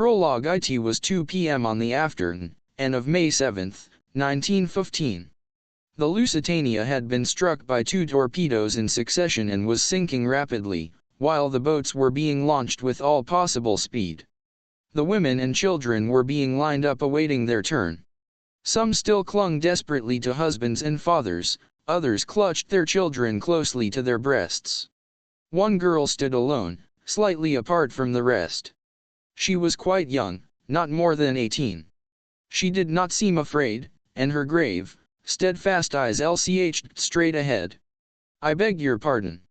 Prologue. It was 2 p.m. on the afternoon of May 7, 1915. The Lusitania had been struck by 2 torpedoes in succession and was sinking rapidly, while the boats were being launched with all possible speed. The women and children were being lined up awaiting their turn. Some still clung desperately to husbands and fathers, others clutched their children closely to their breasts. One girl stood alone, slightly apart from the rest. She was quite young, not more than 18. She did not seem afraid, and her grave, steadfast eyes looked straight ahead. "I beg your pardon."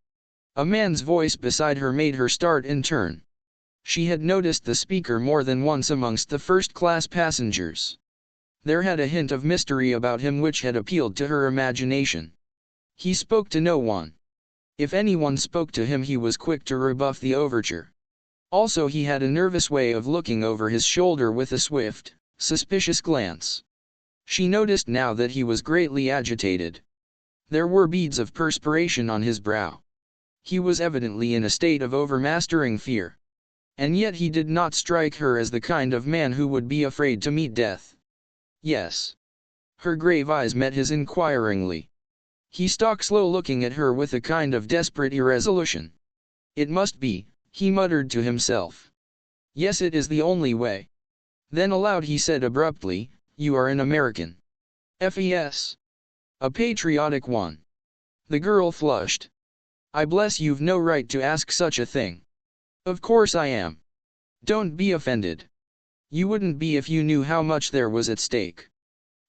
A man's voice beside her made her start in turn. She had noticed the speaker more than once amongst the first-class passengers. There had a hint of mystery about him which had appealed to her imagination. He spoke to no one. If anyone spoke to him, he was quick to rebuff the overture. Also, he had a nervous way of looking over his shoulder with a swift, suspicious glance. She noticed now that he was greatly agitated. There were beads of perspiration on his brow. He was evidently in a state of overmastering fear. And yet he did not strike her as the kind of man who would be afraid to meet death. "Yes." Her grave eyes met his inquiringly. He stalked slow, looking at her with a kind of desperate irresolution. "It must be," he muttered to himself. "Yes, it is the only way." Then aloud he said abruptly, "You are an American." "Yes. A patriotic one." The girl flushed. "I bless, you've no right to ask such a thing." "Of course I am. Don't be offended. You wouldn't be if you knew how much there was at stake.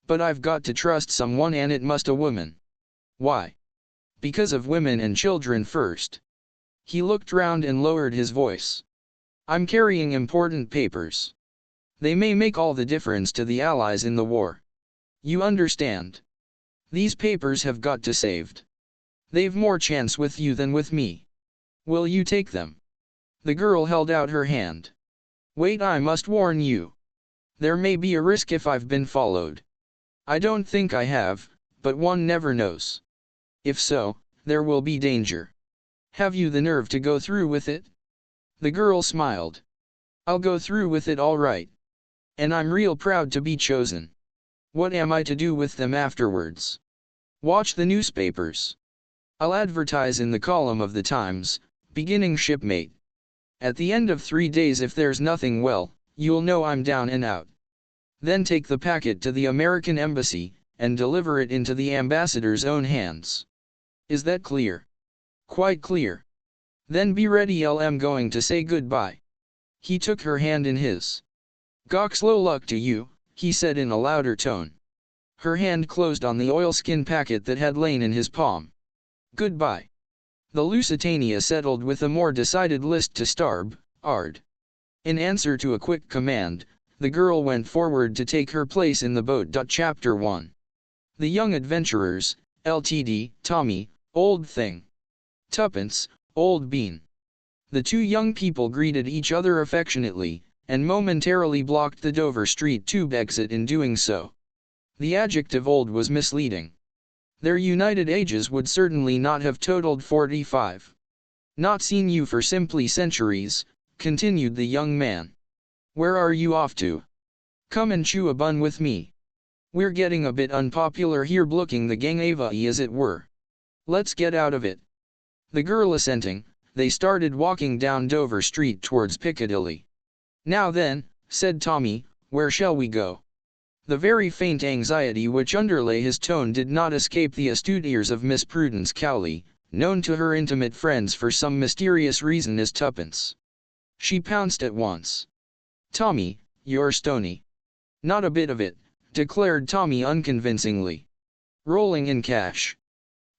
But I've got to trust someone, and it must a woman." "Why?" "Because of women and children first." He looked round and lowered his voice. "I'm carrying important papers. They may make all the difference to the Allies in the war. You understand? These papers have got to saved. They've more chance with you than with me. Will you take them?" The girl held out her hand. "Wait, I must warn you. There may be a risk if I've been followed. I don't think I have, but one never knows. If so, there will be danger. Have you the nerve to go through with it?" The girl smiled. "I'll go through with it all right. And I'm real proud to be chosen. What am I to do with them afterwards?" "Watch the newspapers. I'll advertise in the column of the Times, beginning shipmate. At the end of 3 days, if there's nothing, well, you'll know I'm down and out. Then take the packet to the American embassy, and deliver it into the ambassador's own hands. Is that clear?" "Quite clear." "Then be ready, I'm going to say goodbye." He took her hand in his. "Gok slow luck to you," he said in a louder tone. Her hand closed on the oilskin packet that had lain in his palm. "Goodbye." The Lusitania settled with a more decided list to starboard. In answer to a quick command, the girl went forward to take her place in the boat. Chapter 1. The Young Adventurers, Ltd., Tommy, Old Thing. Tuppence, Old Bean. The two young people greeted each other affectionately, and momentarily blocked the Dover Street Tube exit in doing so. The adjective old was misleading. Their united ages would certainly not have totaled 45. "Not seen you for simply centuries," continued the young man. "Where are you off to?" "Come and chew a bun with me. We're getting a bit unpopular here, blocking the gang avai as it were. Let's get out of it." The girl assenting, they started walking down Dover Street towards Piccadilly. "Now then," said Tommy, "where shall we go?" The very faint anxiety which underlay his tone did not escape the astute ears of Miss Prudence Cowley, known to her intimate friends for some mysterious reason as Tuppence. She pounced at once. "Tommy, you're stony." "Not a bit of it," declared Tommy unconvincingly. "Rolling in cash."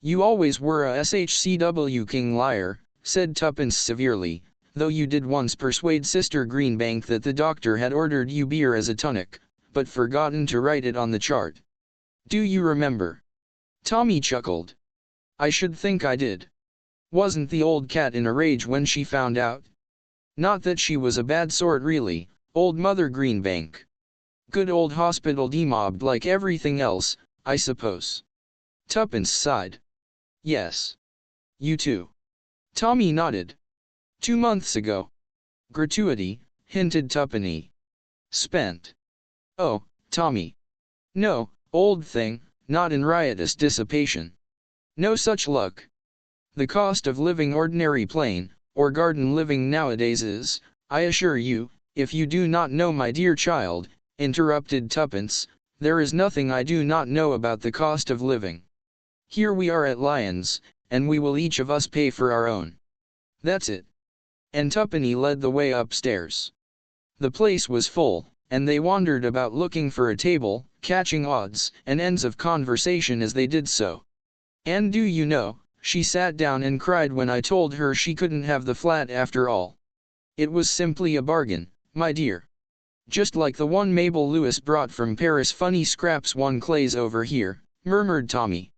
"You always were a shcw king liar," said Tuppence severely, "though you did once persuade Sister Greenbank that the doctor had ordered you beer as a tonic, but forgotten to write it on the chart. Do you remember?" Tommy chuckled. "I should think I did. Wasn't the old cat in a rage when she found out? Not that she was a bad sort really, old Mother Greenbank. Good old hospital demobbed like everything else, I suppose." Tuppence sighed. "Yes. You too." Tommy nodded. 2 months ago. "Gratuity," hinted Tuppeny. Spent. Oh, Tommy. No, old thing, not in riotous dissipation. No such luck. The cost of living ordinary plain, or garden living nowadays is, I assure you, if you do not know my dear child, interrupted Tuppence, there is nothing I do not know about the cost of living. Here we are at Lyons, and we will each of us pay for our own. That's it. And Tuppenny led the way upstairs. The place was full, and they wandered about looking for a table, catching odds and ends of conversation as they did so. And do you know, she sat down and cried when I told her she couldn't have the flat after all. It was simply a bargain, my dear. Just like the one Mabel Lewis brought from Paris. Funny scraps one Clay's over here, murmured Tommy.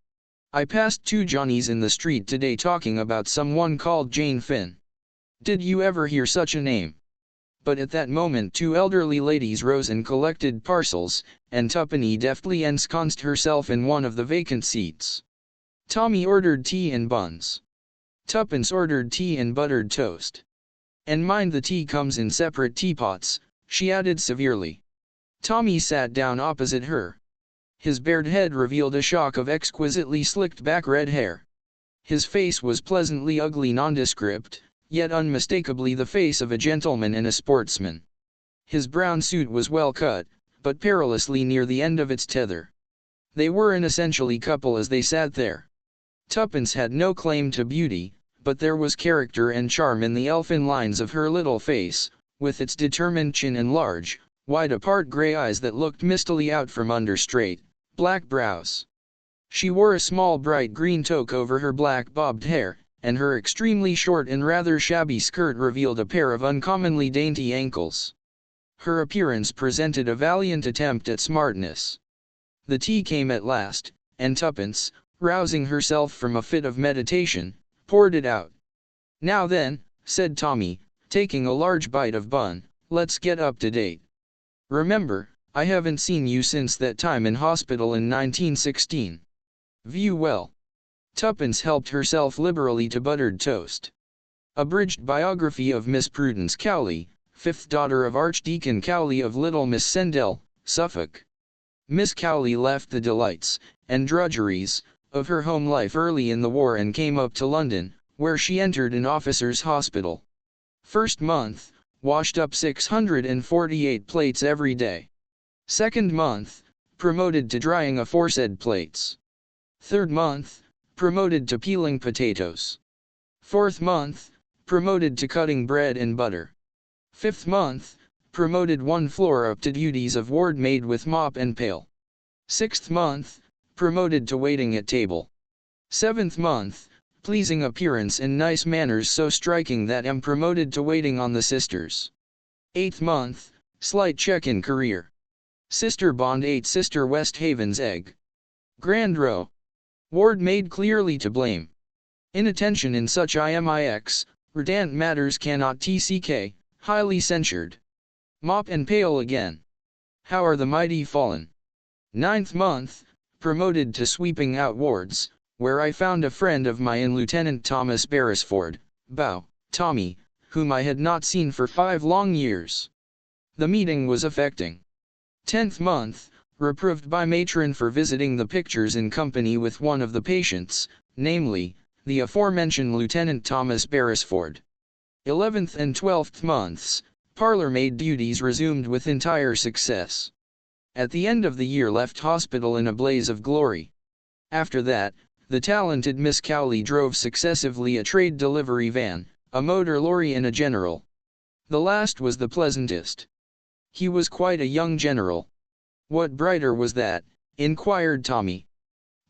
I passed two Johnnies in the street today talking about someone called Jane Finn. Did you ever hear such a name? But at that moment two elderly ladies rose and collected parcels, and Tuppenny deftly ensconced herself in one of the vacant seats. Tommy ordered tea and buns. Tuppence ordered tea and buttered toast. And mind the tea comes in separate teapots, she added severely. Tommy sat down opposite her. His bared head revealed a shock of exquisitely slicked back red hair. His face was pleasantly ugly, nondescript, yet unmistakably the face of a gentleman and a sportsman. His brown suit was well cut, but perilously near the end of its tether. They were an essentially couple as they sat there. Tuppence had no claim to beauty, but there was character and charm in the elfin lines of her little face, with its determined chin and large, wide-apart gray eyes that looked mistily out from under straight, black brows. She wore a small bright green toque over her black bobbed hair, and her extremely short and rather shabby skirt revealed a pair of uncommonly dainty ankles. Her appearance presented a valiant attempt at smartness. The tea came at last, and Tuppence, rousing herself from a fit of meditation, poured it out. Now then, said Tommy, taking a large bite of bun, let's get up to date. Remember, I haven't seen you since that time in hospital in 1916. View well. Tuppence helped herself liberally to buttered toast. Abridged biography of Miss Prudence Cowley, 5th daughter of Archdeacon Cowley of Little Miss Sendell, Suffolk. Miss Cowley left the delights and drudgeries of her home life early in the war and came up to London, where she entered an officer's hospital. First month, washed up 648 plates every day. Second month, promoted to drying aforesaid plates. Third month, promoted to peeling potatoes. Fourth month, promoted to cutting bread and butter. Fifth month, promoted one floor up to duties of ward maid with mop and pail. Sixth month, promoted to waiting at table. Seventh month, pleasing appearance and nice manners so striking that am promoted to waiting on the sisters. Eighth month, slight check in career. Sister Bond 8 Sister West Haven's egg. Grand row. Ward maid clearly to blame. Inattention in such IMIX, redant matters cannot tck, highly censured. Mop and pail again. How are the mighty fallen? Ninth month, promoted to sweeping out wards, where I found a friend of mine, Lieutenant Thomas Beresford, Bow, Tommy, whom I had not seen for 5 long years. The meeting was affecting. 10th month, reproved by matron for visiting the pictures in company with one of the patients, namely, the aforementioned Lieutenant Thomas Beresford. 11th and 12th months, parlour-maid duties resumed with entire success. At the end of the year left hospital in a blaze of glory. After that, the talented Miss Cowley drove successively a trade delivery van, a motor lorry and a general. The last was the pleasantest. He was quite a young general. What brighter was that? Inquired Tommy.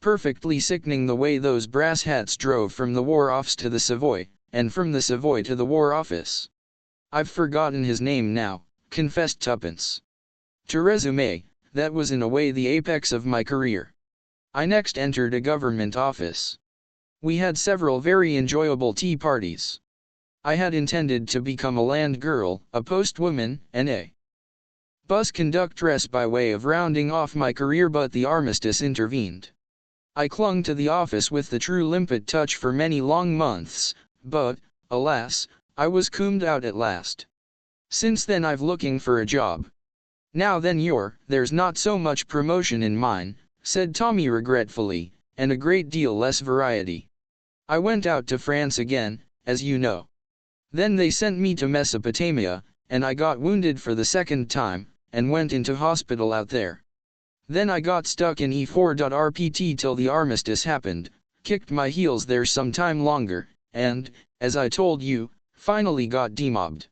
Perfectly sickening the way those brass hats drove from the War Office to the Savoy, and from the Savoy to the War Office. I've forgotten his name now, confessed Tuppence. To resume, that was in a way the apex of my career. I next entered a government office. We had several very enjoyable tea parties. I had intended to become a land girl, a postwoman, and a bus conductress by way of rounding off my career, but the armistice intervened. I clung to the office with the true limpet touch for many long months, but, alas, I was coomed out at last. Since then I've looking for a job. Now then there's not so much promotion in mine, said Tommy regretfully, and a great deal less variety. I went out to France again, as you know. Then they sent me to Mesopotamia, and I got wounded for the second time, and went into hospital out there. Then I got stuck in E4.rpt till the armistice happened, kicked my heels there some time longer, and, as I told you, finally got demobbed.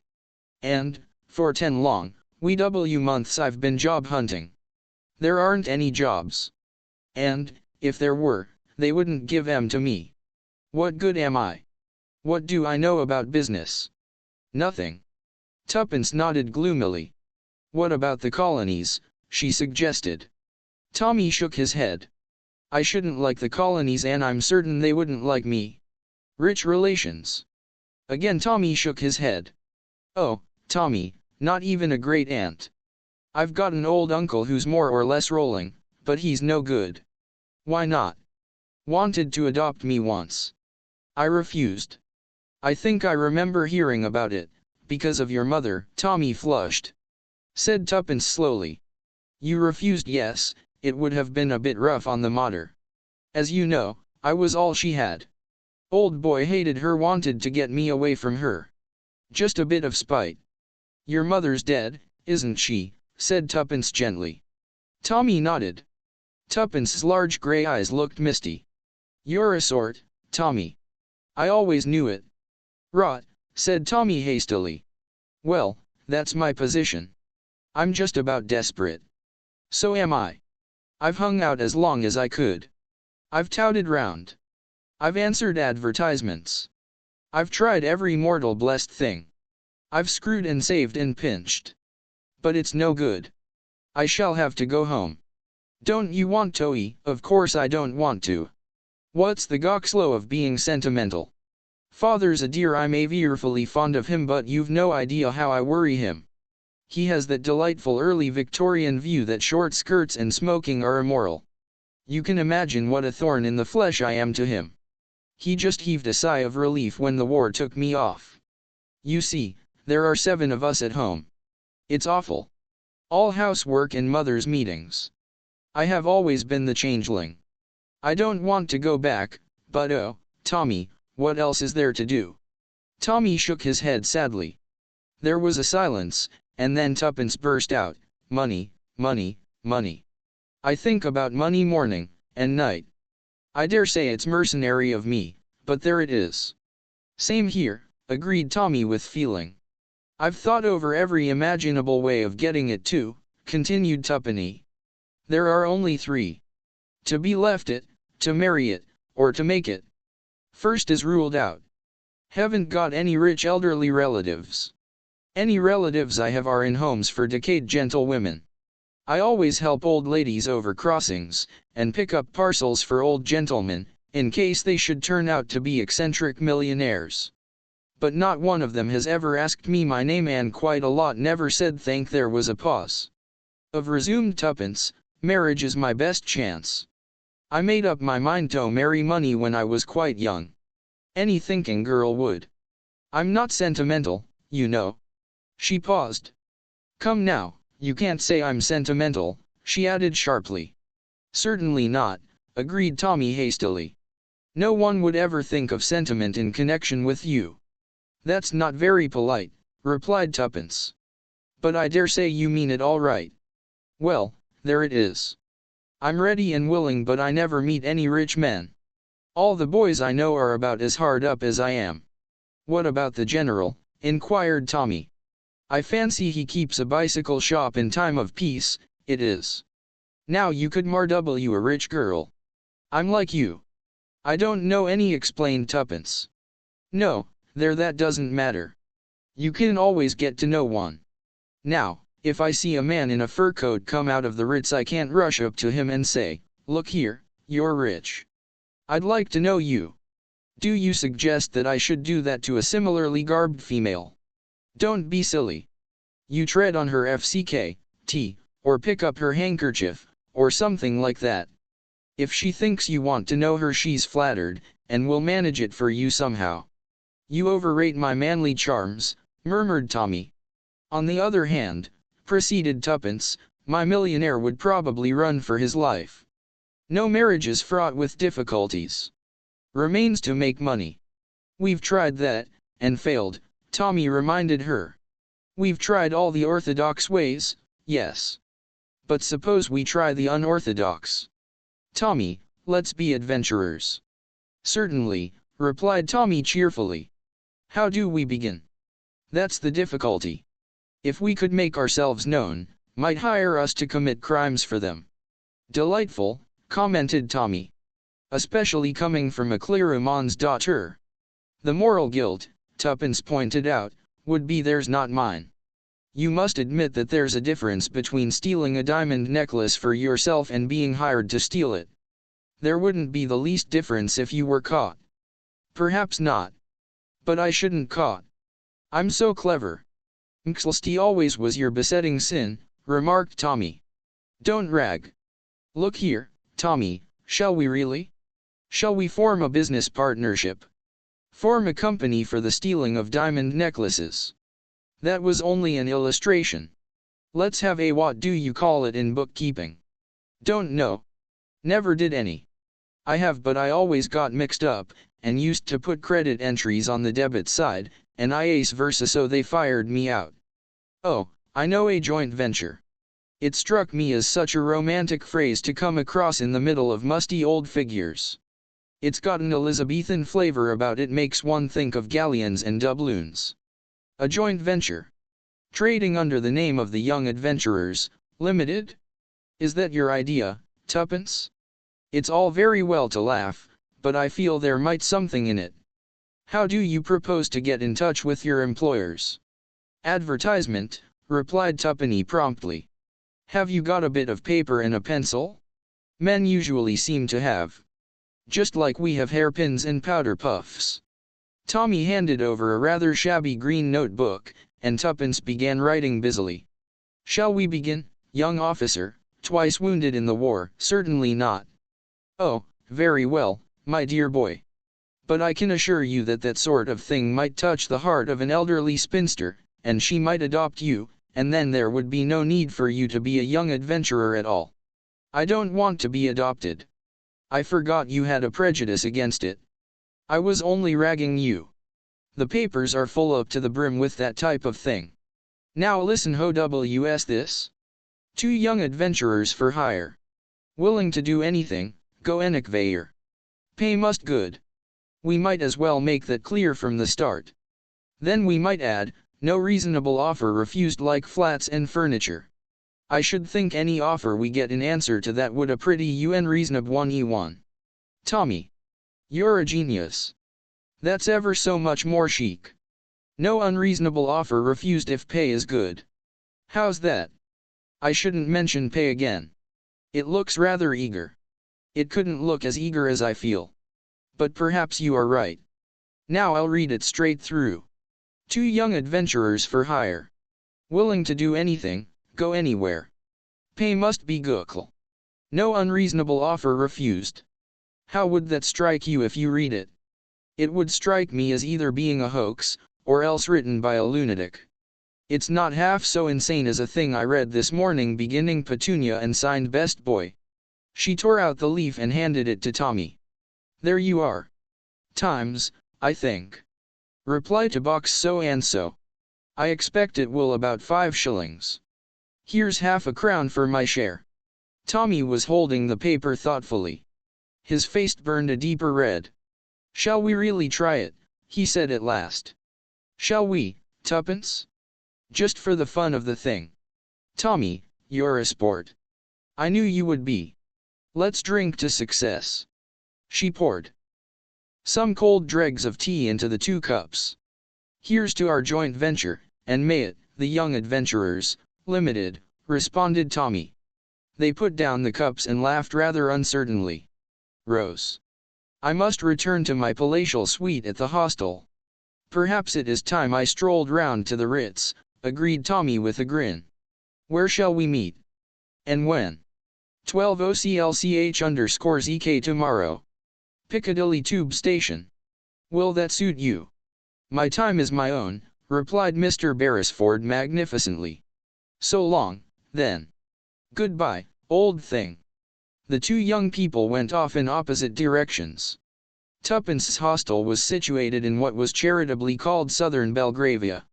And, for 10 long, months I've been job hunting. There aren't any jobs. And, if there were, they wouldn't give 'em to me. What good am I? What do I know about business? Nothing. Tuppence nodded gloomily. What about the colonies, she suggested. Tommy shook his head. I shouldn't like the colonies and I'm certain they wouldn't like me. Rich relations. Again Tommy shook his head. Oh, Tommy, not even a great aunt. I've got an old uncle who's more or less rolling, but he's no good. Why not? Wanted to adopt me once. I refused. I think I remember hearing about it, because of your mother. Tommy flushed. Said Tuppence slowly. You refused, yes, it would have been a bit rough on the mater. As you know, I was all she had. Old boy hated her, wanted to get me away from her. Just a bit of spite. Your mother's dead, isn't she? Said Tuppence gently. Tommy nodded. Tuppence's large grey eyes looked misty. You're a sort, Tommy. I always knew it. Rot, said Tommy hastily. Well, that's my position. I'm just about desperate. So am I. I've hung out as long as I could. I've touted round. I've answered advertisements. I've tried every mortal blessed thing. I've screwed and saved and pinched. But it's no good. I shall have to go home. Don't you want to? Of course I don't want to. What's the goxlow of being sentimental? Father's a dear, I'm fearfully fond of him, but you've no idea how I worry him. He has that delightful early Victorian view that short skirts and smoking are immoral. You can imagine what a thorn in the flesh I am to him. He just heaved a sigh of relief when the war took me off. You see, there are 7 of us at home. It's awful. All housework and mother's meetings. I have always been the changeling. I don't want to go back, but oh, Tommy, what else is there to do? Tommy shook his head sadly. There was a silence, and then Tuppence burst out, money, money, money. I think about money morning and night. I dare say it's mercenary of me, but there it is. Same here, agreed Tommy with feeling. I've thought over every imaginable way of getting it too, continued Tuppeny. There are only 3. To be left it, to marry it, or to make it. First is ruled out. Haven't got any rich elderly relatives. Any relatives I have are in homes for decayed gentlewomen. I always help old ladies over crossings, and pick up parcels for old gentlemen, in case they should turn out to be eccentric millionaires. But not one of them has ever asked me my name, and quite a lot never said thank. There was a pause. Of resumed Tuppence, marriage is my best chance. I made up my mind to marry money when I was quite young. Any thinking girl would. I'm not sentimental, you know. She paused. Come now, you can't say I'm sentimental, she added sharply. Certainly not, agreed Tommy hastily. No one would ever think of sentiment in connection with you. That's not very polite, replied Tuppence. But I dare say you mean it all right. Well, there it is. I'm ready and willing, but I never meet any rich men. All the boys I know are about as hard up as I am. What about the general? Inquired Tommy. I fancy he keeps a bicycle shop in time of peace. It is. Now you could marw a rich girl. I'm like you. I don't know any, explained Tuppence. No, that doesn't matter. You can always get to know one. Now, if I see a man in a fur coat come out of the Ritz, I can't rush up to him and say, look here, you're rich. I'd like to know you. Do you suggest that I should do that to a similarly garbed female? Don't be silly. You tread on her FCK, or pick up her handkerchief, or something like that. If she thinks you want to know her, she's flattered, and will manage it for you somehow. You overrate my manly charms, murmured Tommy. On the other hand, proceeded Tuppence, my millionaire would probably run for his life. No marriage is fraught with difficulties. Remains to make money. We've tried that, and failed, Tommy reminded her. We've tried all the orthodox ways, yes. But suppose we try the unorthodox. Tommy, let's be adventurers. Certainly, replied Tommy cheerfully. How do we begin? That's the difficulty. If we could make ourselves known, might hire us to commit crimes for them. Delightful, commented Tommy. Especially coming from a clearoman's daughter. The moral guilt, Tuppence pointed out, would be theirs not mine. You must admit that there's a difference between stealing a diamond necklace for yourself and being hired to steal it. There wouldn't be the least difference if you were caught. Perhaps not. But I shouldn't caught. I'm so clever. Honesty always was your besetting sin, remarked Tommy. Don't rag. Look here, Tommy, shall we really? Shall we form a business partnership? Form a company for the stealing of diamond necklaces. That was only an illustration. Let's have a what do you call it in bookkeeping? Don't know. Never did any. I have, but I always got mixed up, and used to put credit entries on the debit side, and vice versa, so they fired me out. Oh, I know, a joint venture. It struck me as such a romantic phrase to come across in the middle of musty old figures. It's got an Elizabethan flavor about it, makes one think of galleons and doubloons. A joint venture. Trading under the name of the Young Adventurers, Limited? Is that your idea, Tuppence? It's all very well to laugh, but I feel there might something in it. How do you propose to get in touch with your employers? Advertisement, replied Tuppenny promptly. Have you got a bit of paper and a pencil? Men usually seem to have. Just like we have hairpins and powder puffs. Tommy handed over a rather shabby green notebook, and Tuppence began writing busily. Shall we begin, young officer, twice wounded in the war? Certainly not. Oh, very well, my dear boy. But I can assure you that that sort of thing might touch the heart of an elderly spinster, and she might adopt you, and then there would be no need for you to be a young adventurer at all. I don't want to be adopted. I forgot you had a prejudice against it. I was only ragging you. The papers are full up to the brim with that type of thing. Now listen, ho ws this. 2 young adventurers for hire. Willing to do anything, go anywhere. Pay must good. We might as well make that clear from the start. Then we might add, no reasonable offer refused, like flats and furniture. I should think any offer we get in answer to that would a pretty unreasonable one. Tommy. You're a genius. That's ever so much more chic. No unreasonable offer refused if pay is good. How's that? I shouldn't mention pay again. It looks rather eager. It couldn't look as eager as I feel. But perhaps you are right. Now I'll read it straight through. 2 young adventurers for hire. Willing to do anything, go anywhere. Pay must be good. No unreasonable offer refused. How would that strike you if you read it? It would strike me as either being a hoax, or else written by a lunatic. It's not half so insane as a thing I read this morning, beginning Petunia and signed Best Boy. She tore out the leaf and handed it to Tommy. There you are. Times, I think. Reply to box so and so. I expect it will about 5 shillings. Here's half a crown for my share. Tommy was holding the paper thoughtfully. His face burned a deeper red. Shall we really try it? He said at last. Shall we, Tuppence? Just for the fun of the thing. Tommy, you're a sport. I knew you would be. Let's drink to success. She poured some cold dregs of tea into the 2 cups. Here's to our joint venture, and may it, the Young Adventurers, Limited, responded Tommy. They put down the cups and laughed rather uncertainly. Rose. I must return to my palatial suite at the hostel. Perhaps it is time I strolled round to the Ritz, agreed Tommy with a grin. Where shall we meet? And when? 12 OCLCH_EK tomorrow. Piccadilly Tube Station. Will that suit you? My time is my own, replied Mr. Beresford magnificently. So long, then. Goodbye, old thing. The two young people went off in opposite directions. Tuppence's hostel was situated in what was charitably called Southern Belgravia.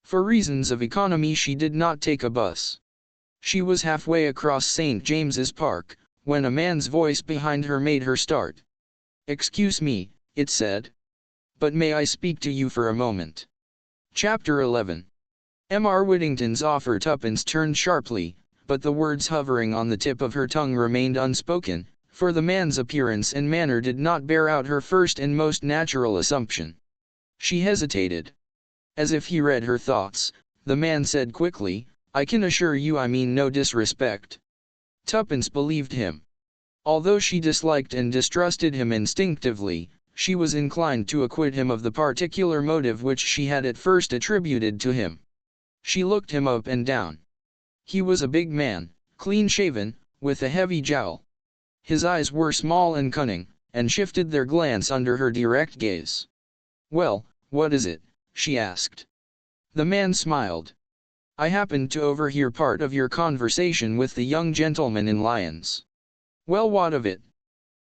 For reasons of economy she did not take a bus. She was halfway across St. James's Park, when a man's voice behind her made her start. "Excuse me," it said. "But may I speak to you for a moment?" Chapter 11. Mr. Whittington's offer. Tuppence turned sharply, but the words hovering on the tip of her tongue remained unspoken, for the man's appearance and manner did not bear out her first and most natural assumption. She hesitated. As if he read her thoughts, the man said quickly, "I can assure you I mean no disrespect." Tuppence believed him. Although she disliked and distrusted him instinctively, she was inclined to acquit him of the particular motive which she had at first attributed to him. She looked him up and down. He was a big man, clean-shaven, with a heavy jowl. His eyes were small and cunning, and shifted their glance under her direct gaze. "Well, what is it?" she asked. The man smiled. "I happened to overhear part of your conversation with the young gentleman in Lyons." "Well, what of it?"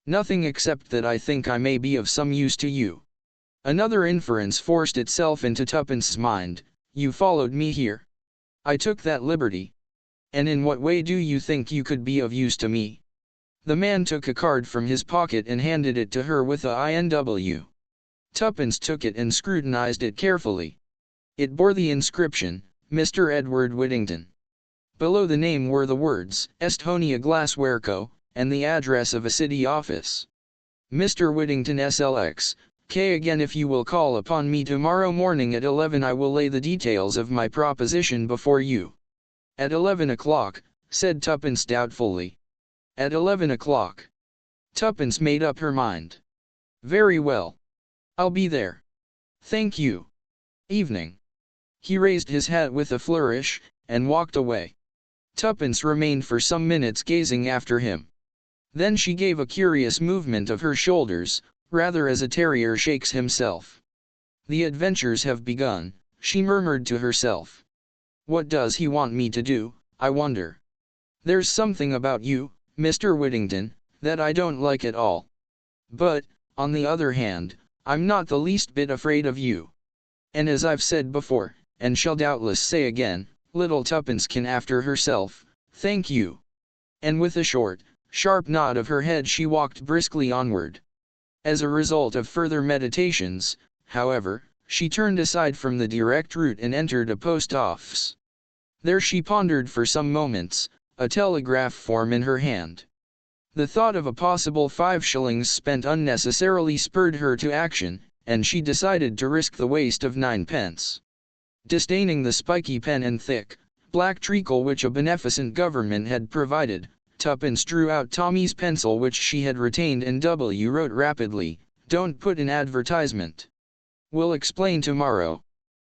"Nothing except that I think I may be of some use to you." Another inference forced itself into Tuppence's mind. "You followed me here." "I took that liberty." "And in what way do you think you could be of use to me?" The man took a card from his pocket and handed it to her with a INW. Tuppence took it and scrutinized it carefully. It bore the inscription, "Mr. Edward Whittington." Below the name were the words, "Estonia Glassware Co., and the address of a city office. "Mr. Whittington SLX, K. Again, if you will call upon me tomorrow morning at 11 I will lay the details of my proposition before you." "At 11 o'clock, said Tuppence doubtfully. "At 11 o'clock. Tuppence made up her mind. "Very well. I'll be there. Thank you. Evening." He raised his hat with a flourish, and walked away. Tuppence remained for some minutes gazing after him. Then she gave a curious movement of her shoulders, rather as a terrier shakes himself. "The adventures have begun," she murmured to herself. "What does he want me to do, I wonder? There's something about you, Mr. Whittington, that I don't like at all. But, on the other hand, I'm not the least bit afraid of you. And as I've said before, and shall doubtless say again, little Tuppence can after herself, thank you." And with a short, sharp nod of her head she walked briskly onward. As a result of further meditations, however, she turned aside from the direct route and entered a post office. There she pondered for some moments, a telegraph form in her hand. The thought of a possible 5 shillings spent unnecessarily spurred her to action, and she decided to risk the waste of 9 pence. Disdaining the spiky pen and thick, black treacle which a beneficent government had provided, Tuppence drew out Tommy's pencil which she had retained and wrote rapidly, "Don't put an advertisement. We'll explain tomorrow."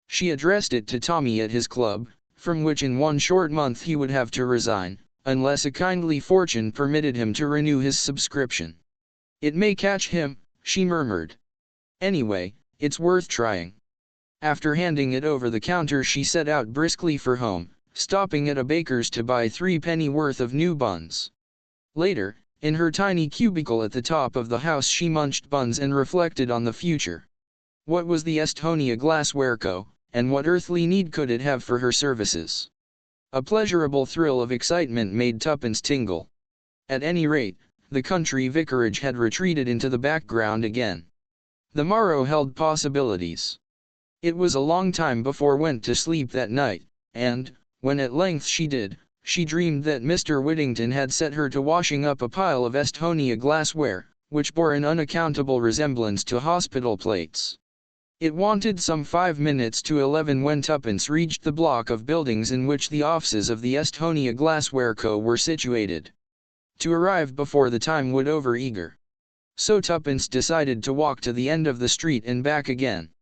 She addressed it to Tommy at his club, from which in 1 short month he would have to resign, unless a kindly fortune permitted him to renew his subscription. "It may catch him," she murmured. "Anyway, it's worth trying." After handing it over the counter she set out briskly for home, stopping at a baker's to buy 3 penny worth of new buns. Later, in her tiny cubicle at the top of the house she munched buns and reflected on the future. What was the Estonia Glassware Co., and what earthly need could it have for her services? A pleasurable thrill of excitement made Tuppence tingle. At any rate, the country vicarage had retreated into the background again. The morrow held possibilities. It was a long time before went to sleep that night, and, when at length she did, she dreamed that Mr. Whittington had set her to washing up a pile of Estonia glassware, which bore an unaccountable resemblance to hospital plates. It wanted some 5 minutes to 11 when Tuppence reached the block of buildings in which the offices of the Estonia Glassware Co. were situated. To arrive before the time would overeager. So Tuppence decided to walk to the end of the street and back again.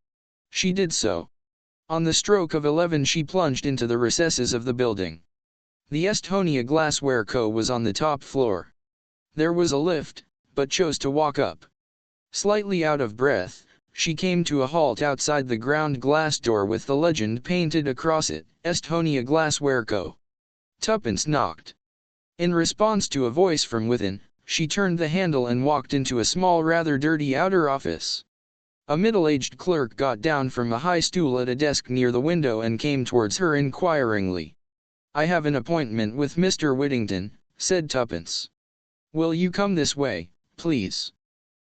She did so. On the stroke of 11 she plunged into the recesses of the building. The Estonia Glassware Co. was on the top floor. There was a lift, but chose to walk up. Slightly out of breath, she came to a halt outside the ground glass door with the legend painted across it, Estonia Glassware Co. Tuppence knocked. In response to a voice from within, she turned the handle and walked into a small, rather dirty outer office. A middle-aged clerk got down from a high stool at a desk near the window and came towards her inquiringly. "I have an appointment with Mr. Whittington," said Tuppence. "Will you come this way, please?"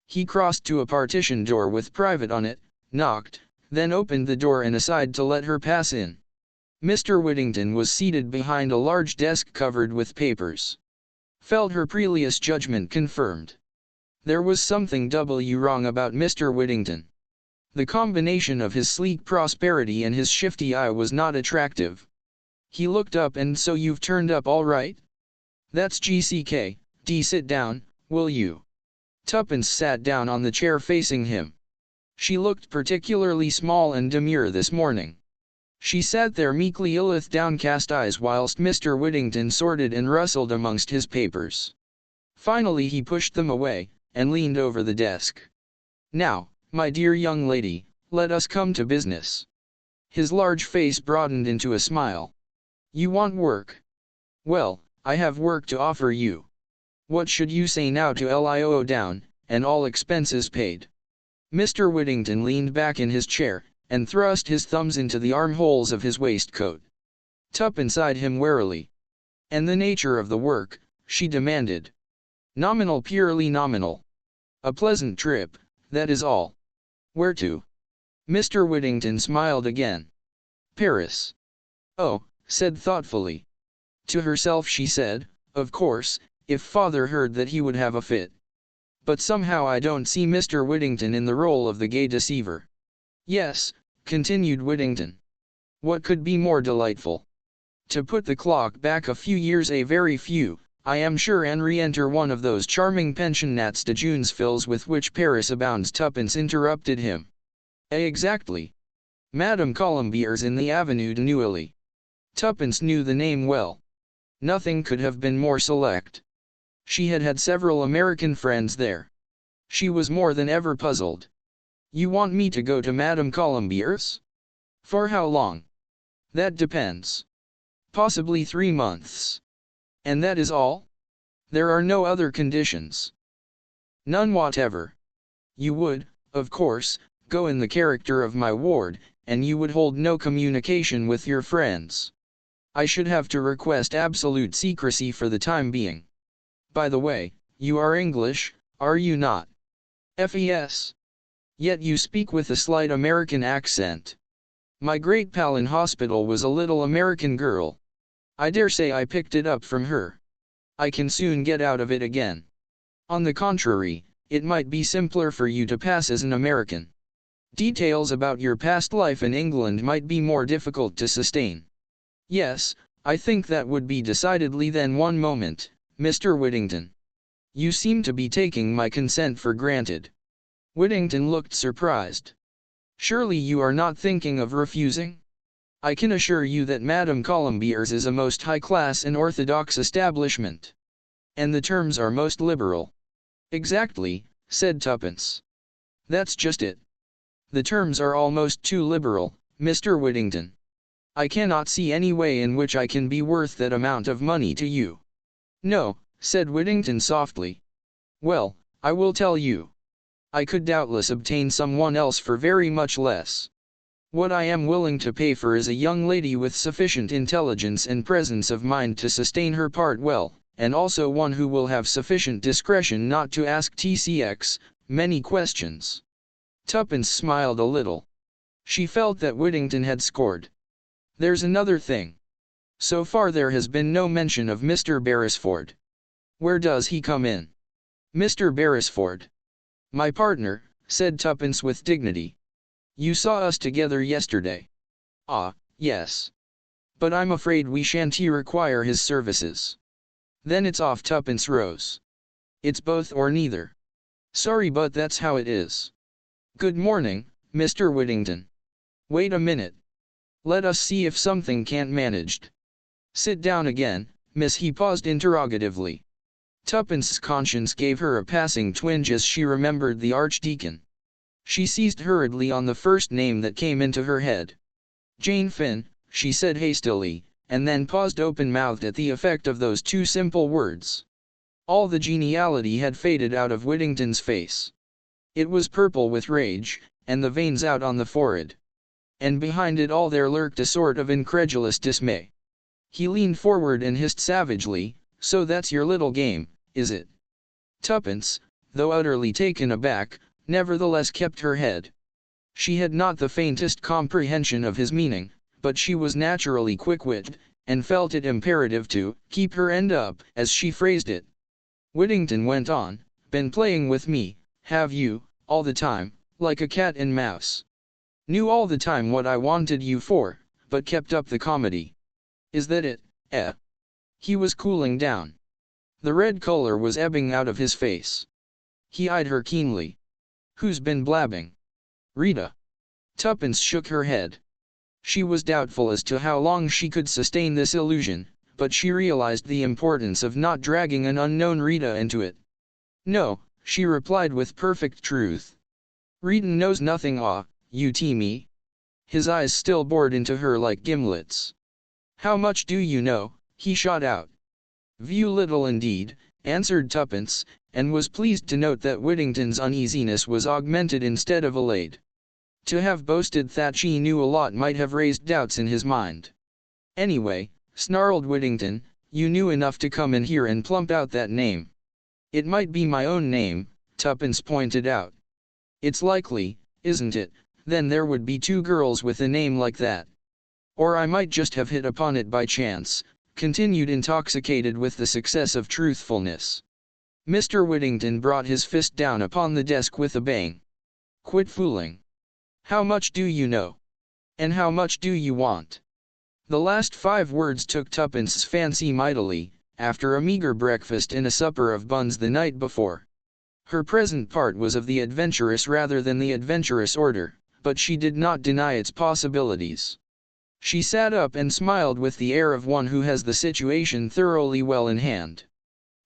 He crossed to a partition door with "Private" on it, knocked, then opened the door and aside to let her pass in. Mr. Whittington was seated behind a large desk covered with papers. Felt her previous judgment confirmed. There was something wrong about Mr. Whittington. The combination of his sleek prosperity and his shifty eye was not attractive. He looked up. "And so you've turned up all right? That's GCK, sit down, will you?" Tuppence sat down on the chair facing him. She looked particularly small and demure this morning. She sat there meekly with downcast eyes whilst Mr. Whittington sorted and rustled amongst his papers. Finally he pushed them away, and leaned over the desk. "Now, my dear young lady, let us come to business." His large face broadened into a smile. "You want work? Well, I have work to offer you. What should you say now to LIOO down, and all expenses paid?" Mr. Whittington leaned back in his chair, and thrust his thumbs into the armholes of his waistcoat. Tuppence eyed him warily. "And the nature of the work?" she demanded. "Nominal, purely nominal. A pleasant trip, that is all." "Where to?" Mr. Whittington smiled again. "Paris." "Oh," said thoughtfully. To herself she said, "Of course, if father heard that he would have a fit. But somehow I don't see Mr. Whittington in the role of the gay deceiver." "Yes," continued Whittington. "What could be more delightful? To put the clock back a few years, a very few, I am sure, and re-enter one of those charming pensionnats de jeunes filles with which Paris abounds." Tuppence interrupted him. "Exactly. Madame Colombier's in the Avenue de Neuilly." Tuppence knew the name well. Nothing could have been more select. She had had several American friends there. She was more than ever puzzled. "You want me to go to Madame Colombier's? For how long?" "That depends. Possibly 3 months." "And that is all? There are no other conditions?" "None whatever. You would, of course, go in the character of my ward, and you would hold no communication with your friends. I should have to request absolute secrecy for the time being. By the way, you are English, are you not?" "Yes. Yet you speak with a slight American accent." "My great pal in hospital was a little American girl. I dare say I picked it up from her. I can soon get out of it again. On the contrary, it might be simpler for you to pass as an American. Details about your past life in England might be more difficult to sustain." "Yes, I think that would be decidedly." "Then one moment, Mr. Whittington. You seem to be taking my consent for granted." Whittington looked surprised. "Surely you are not thinking of refusing? I can assure you that Madame Colombier's is a most high-class and orthodox establishment. And the terms are most liberal." "Exactly," said Tuppence. "That's just it. The terms are almost too liberal, Mr. Whittington. I cannot see any way in which I can be worth that amount of money to you." "No," said Whittington softly. "Well, I will tell you. I could doubtless obtain someone else for very much less. What I am willing to pay for is a young lady with sufficient intelligence and presence of mind to sustain her part well, and also one who will have sufficient discretion not to ask many questions." Tuppence smiled a little. She felt that Whittington had scored. "There's another thing. So far there has been no mention of Mr. Beresford. Where does he come in?" "Mr. Beresford? My partner," said Tuppence with dignity. "You saw us together yesterday." "Ah, yes. But I'm afraid we shan't require his services." "Then it's off." Tuppence rose. "It's both or neither. Sorry, but that's how it is. Good morning, Mr. Whittington. Wait a minute. Let us see if something can't managed. Sit down again, miss." He paused interrogatively. Tuppence's conscience gave her a passing twinge as she remembered the Archdeacon. She seized hurriedly on the first name that came into her head. "Jane Finn," she said hastily, and then paused open-mouthed at the effect of those two simple words. All the geniality had faded out of Whittington's face. It was purple with rage, and the veins out on the forehead. And behind it all there lurked a sort of incredulous dismay. He leaned forward and hissed savagely, "So that's your little game, is it?" Tuppence, though utterly taken aback, nevertheless kept her head. She had not the faintest comprehension of his meaning, but she was naturally quick-witted, and felt it imperative to "keep her end up," as she phrased it. Whittington went on, "Been playing with me, have you, all the time, like a cat and mouse? Knew all the time what I wanted you for, but kept up the comedy. Is that it, eh?" He was cooling down. The red color was ebbing out of his face. He eyed her keenly. "Who's been blabbing?" "Rita." Tuppence shook her head. She was doubtful as to how long she could sustain this illusion, but she realized the importance of not dragging an unknown Rita into it. "No," she replied with perfect truth. "Rita knows nothing. You tee me?" His eyes still bored into her like gimlets. "How much do you know?" he shot out. "View little indeed," answered Tuppence, and was pleased to note that Whittington's uneasiness was augmented instead of allayed. To have boasted that she knew a lot might have raised doubts in his mind. "Anyway," snarled Whittington, "you knew enough to come in here and plump out that name." "It might be my own name," Tuppence pointed out. "It's likely, isn't it, then there would be two girls with a name like that. Or I might just have hit upon it by chance," continued, intoxicated with the success of truthfulness. Mr. Whittington brought his fist down upon the desk with a bang. "Quit fooling. How much do you know? And how much do you want?" The last 5 words took Tuppence's fancy mightily, after a meager breakfast and a supper of buns the night before. Her present part was of the adventurous rather than the adventurous order, but she did not deny its possibilities. She sat up and smiled with the air of one who has the situation thoroughly well in hand.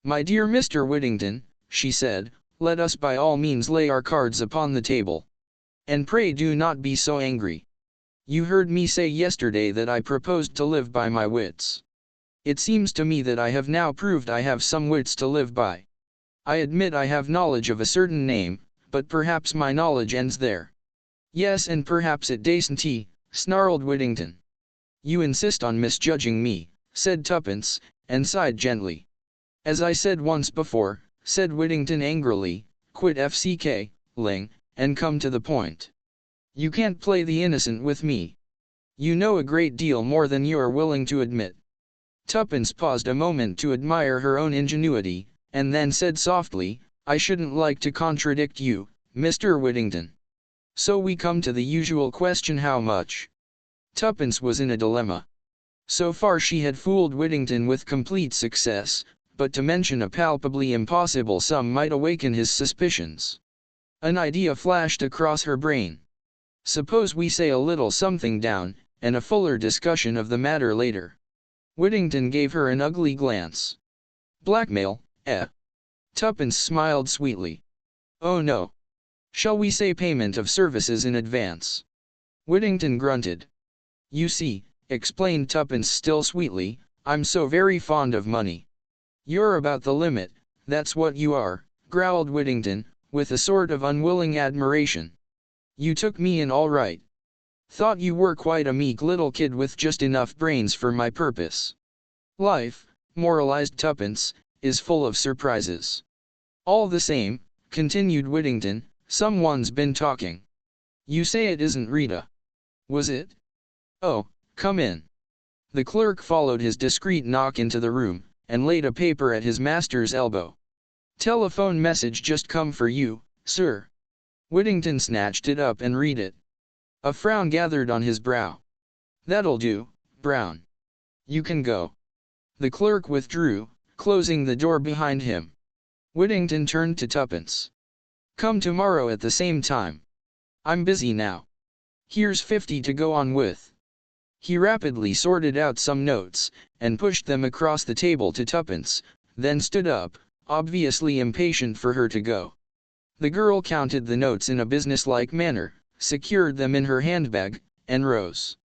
"My dear Mr. Whittington," she said, "let us by all means lay our cards upon the table. And pray do not be so angry. You heard me say yesterday that I proposed to live by my wits. It seems to me that I have now proved I have some wits to live by. I admit I have knowledge of a certain name, but perhaps my knowledge ends there." "Yes, and perhaps it dassn't," snarled Whittington. "You insist on misjudging me," said Tuppence, and sighed gently. "As I said once before," said Whittington angrily, "quit fck-ling, and come to the point. You can't play the innocent with me. You know a great deal more than you are willing to admit." Tuppence paused a moment to admire her own ingenuity, and then said softly, "I shouldn't like to contradict you, Mr. Whittington. So we come to the usual question, how much?" Tuppence was in a dilemma. So far she had fooled Whittington with complete success, but to mention a palpably impossible sum might awaken his suspicions. An idea flashed across her brain. "Suppose we say a little something down, and a fuller discussion of the matter later." Whittington gave her an ugly glance. "Blackmail, eh?" Tuppence smiled sweetly. "Oh no. Shall we say payment of services in advance?" Whittington grunted. "You see," explained Tuppence still sweetly, "I'm so very fond of money." "You're about the limit, that's what you are," growled Whittington, with a sort of unwilling admiration. "You took me in all right. Thought you were quite a meek little kid with just enough brains for my purpose." "Life," moralized Tuppence, "is full of surprises." "All the same," continued Whittington, "someone's been talking. You say it isn't Rita. Was it? Oh, come in." The clerk followed his discreet knock into the room, and laid a paper at his master's elbow. "Telephone message just come for you, sir." Whittington snatched it up and read it. A frown gathered on his brow. "That'll do, Brown. You can go." The clerk withdrew, closing the door behind him. Whittington turned to Tuppence. "Come tomorrow at the same time. I'm busy now. Here's 50 to go on with." He rapidly sorted out some notes, and pushed them across the table to Tuppence, then stood up, obviously impatient for her to go. The girl counted the notes in a businesslike manner, secured them in her handbag, and rose.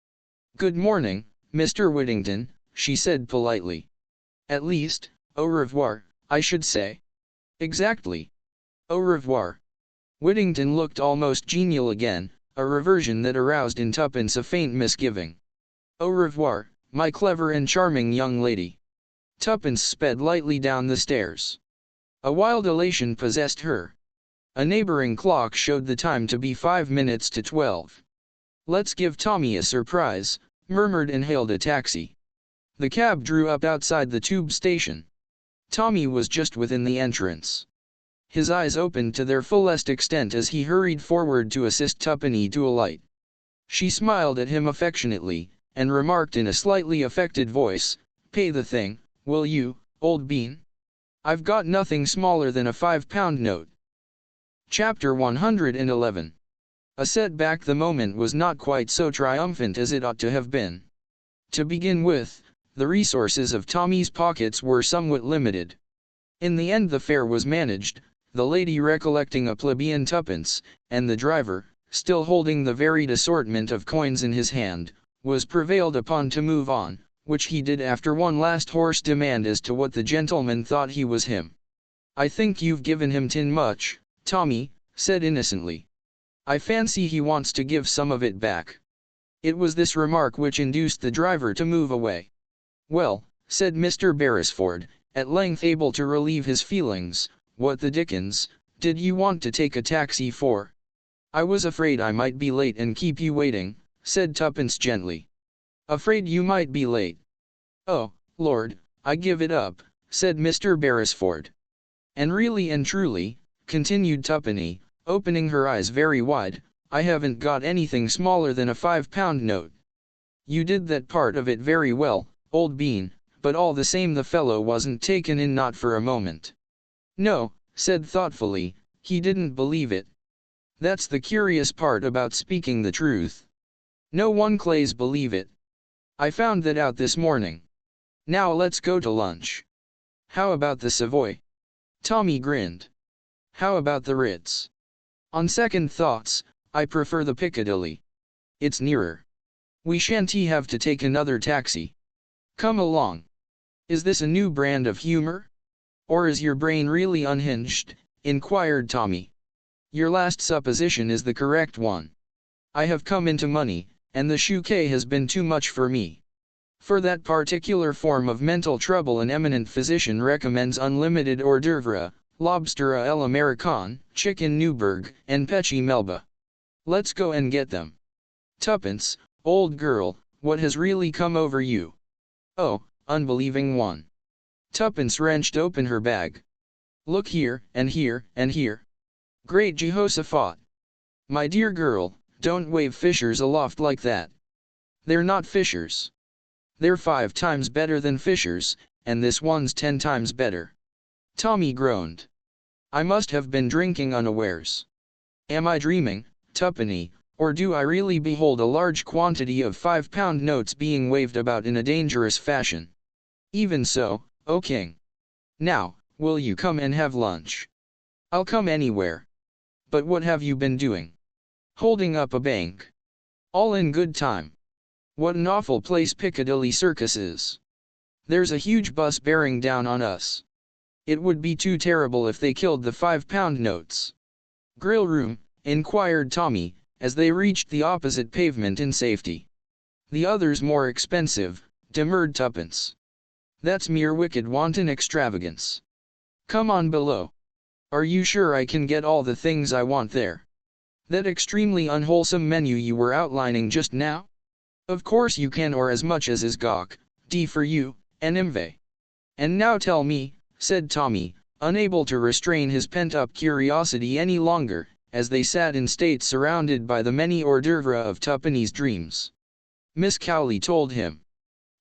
"Good morning, Mr. Whittington," she said politely. At least, au revoir, I should say. Exactly. Au revoir. Whittington looked almost genial again, a reversion that aroused in Tuppence a faint misgiving. Au revoir, my clever and charming young lady. Tuppence sped lightly down the stairs. A wild elation possessed her. A neighboring clock showed the time to be 5 minutes to 12. Let's give Tommy a surprise, murmured and hailed a taxi. The cab drew up outside the tube station. Tommy was just within the entrance. His eyes opened to their fullest extent as he hurried forward to assist Tuppeny to alight. She smiled at him affectionately, and remarked in a slightly affected voice, "Pay the thing, will you, old bean? I've got nothing smaller than a £5 note." Chapter 111. A setback. The moment was not quite so triumphant as it ought to have been. To begin with, the resources of Tommy's pockets were somewhat limited. In the end the fare was managed, the lady recollecting a plebeian tuppence, and the driver, still holding the varied assortment of coins in his hand, was prevailed upon to move on, which he did after one last hoarse demand as to what the gentleman thought he was him. "I think you've given him tin much, Tommy," said innocently. "I fancy he wants to give some of it back." It was this remark which induced the driver to move away. "Well," said Mr. Beresford, at length able to relieve his feelings, "what the dickens did you want to take a taxi for?" "I was afraid I might be late and keep you waiting," said Tuppence gently. "Afraid you might be late? Oh, Lord, I give it up," said Mr. Beresford. "And really and truly," continued Tuppeny, opening her eyes very wide, "I haven't got anything smaller than a £5 note." "You did that part of it very well, old bean, but all the same the fellow wasn't taken in, not for a moment." "No," said thoughtfully, "he didn't believe it. That's the curious part about speaking the truth. No one clays believe it. I found that out this morning. Now let's go to lunch. How about the Savoy?" Tommy grinned. "How about the Ritz?" "On second thoughts, I prefer the Piccadilly. It's nearer. We shan't have to take another taxi. Come along." "Is this a new brand of humor? Or is your brain really unhinged?" inquired Tommy. "Your last supposition is the correct one. I have come into money, and the chouquet has been too much for me. For that particular form of mental trouble an eminent physician recommends unlimited hors d'oeuvre, lobster à l'Americaine, chicken Newburg, and pechy Melba. Let's go and get them. Tuppence, old girl, what has really come over you?" "Oh, unbelieving one." Tuppence wrenched open her bag. "Look here, and here, and here. Great Jehoshaphat! My dear girl, don't wave fishers aloft like that. They're not fishers. They're 5 times better than fishers, and this one's 10 times better." Tommy groaned. "I must have been drinking unawares. Am I dreaming, Tuppeny, or do I really behold a large quantity of £5 notes being waved about in a dangerous fashion? Even so, O King. Now, will you come and have lunch?" "I'll come anywhere. But what have you been doing?" "Holding up a bank. All in good time. What an awful place Piccadilly Circus is. There's a huge bus bearing down on us. It would be too terrible if they killed the £5 notes." "Grill room?" inquired Tommy, as they reached the opposite pavement in safety. "The other's more expensive," demurred Tuppence. "That's mere wicked wanton extravagance. Come on below. Are you sure I can get all the things I want there? That extremely unwholesome menu you were outlining just now?" "Of course you can, or as much as is gawk, D for you, NMV. And now tell me," said Tommy, unable to restrain his pent-up curiosity any longer, as they sat in state surrounded by the many hors d'oeuvre of Tuppeny's dreams. Miss Cowley told him.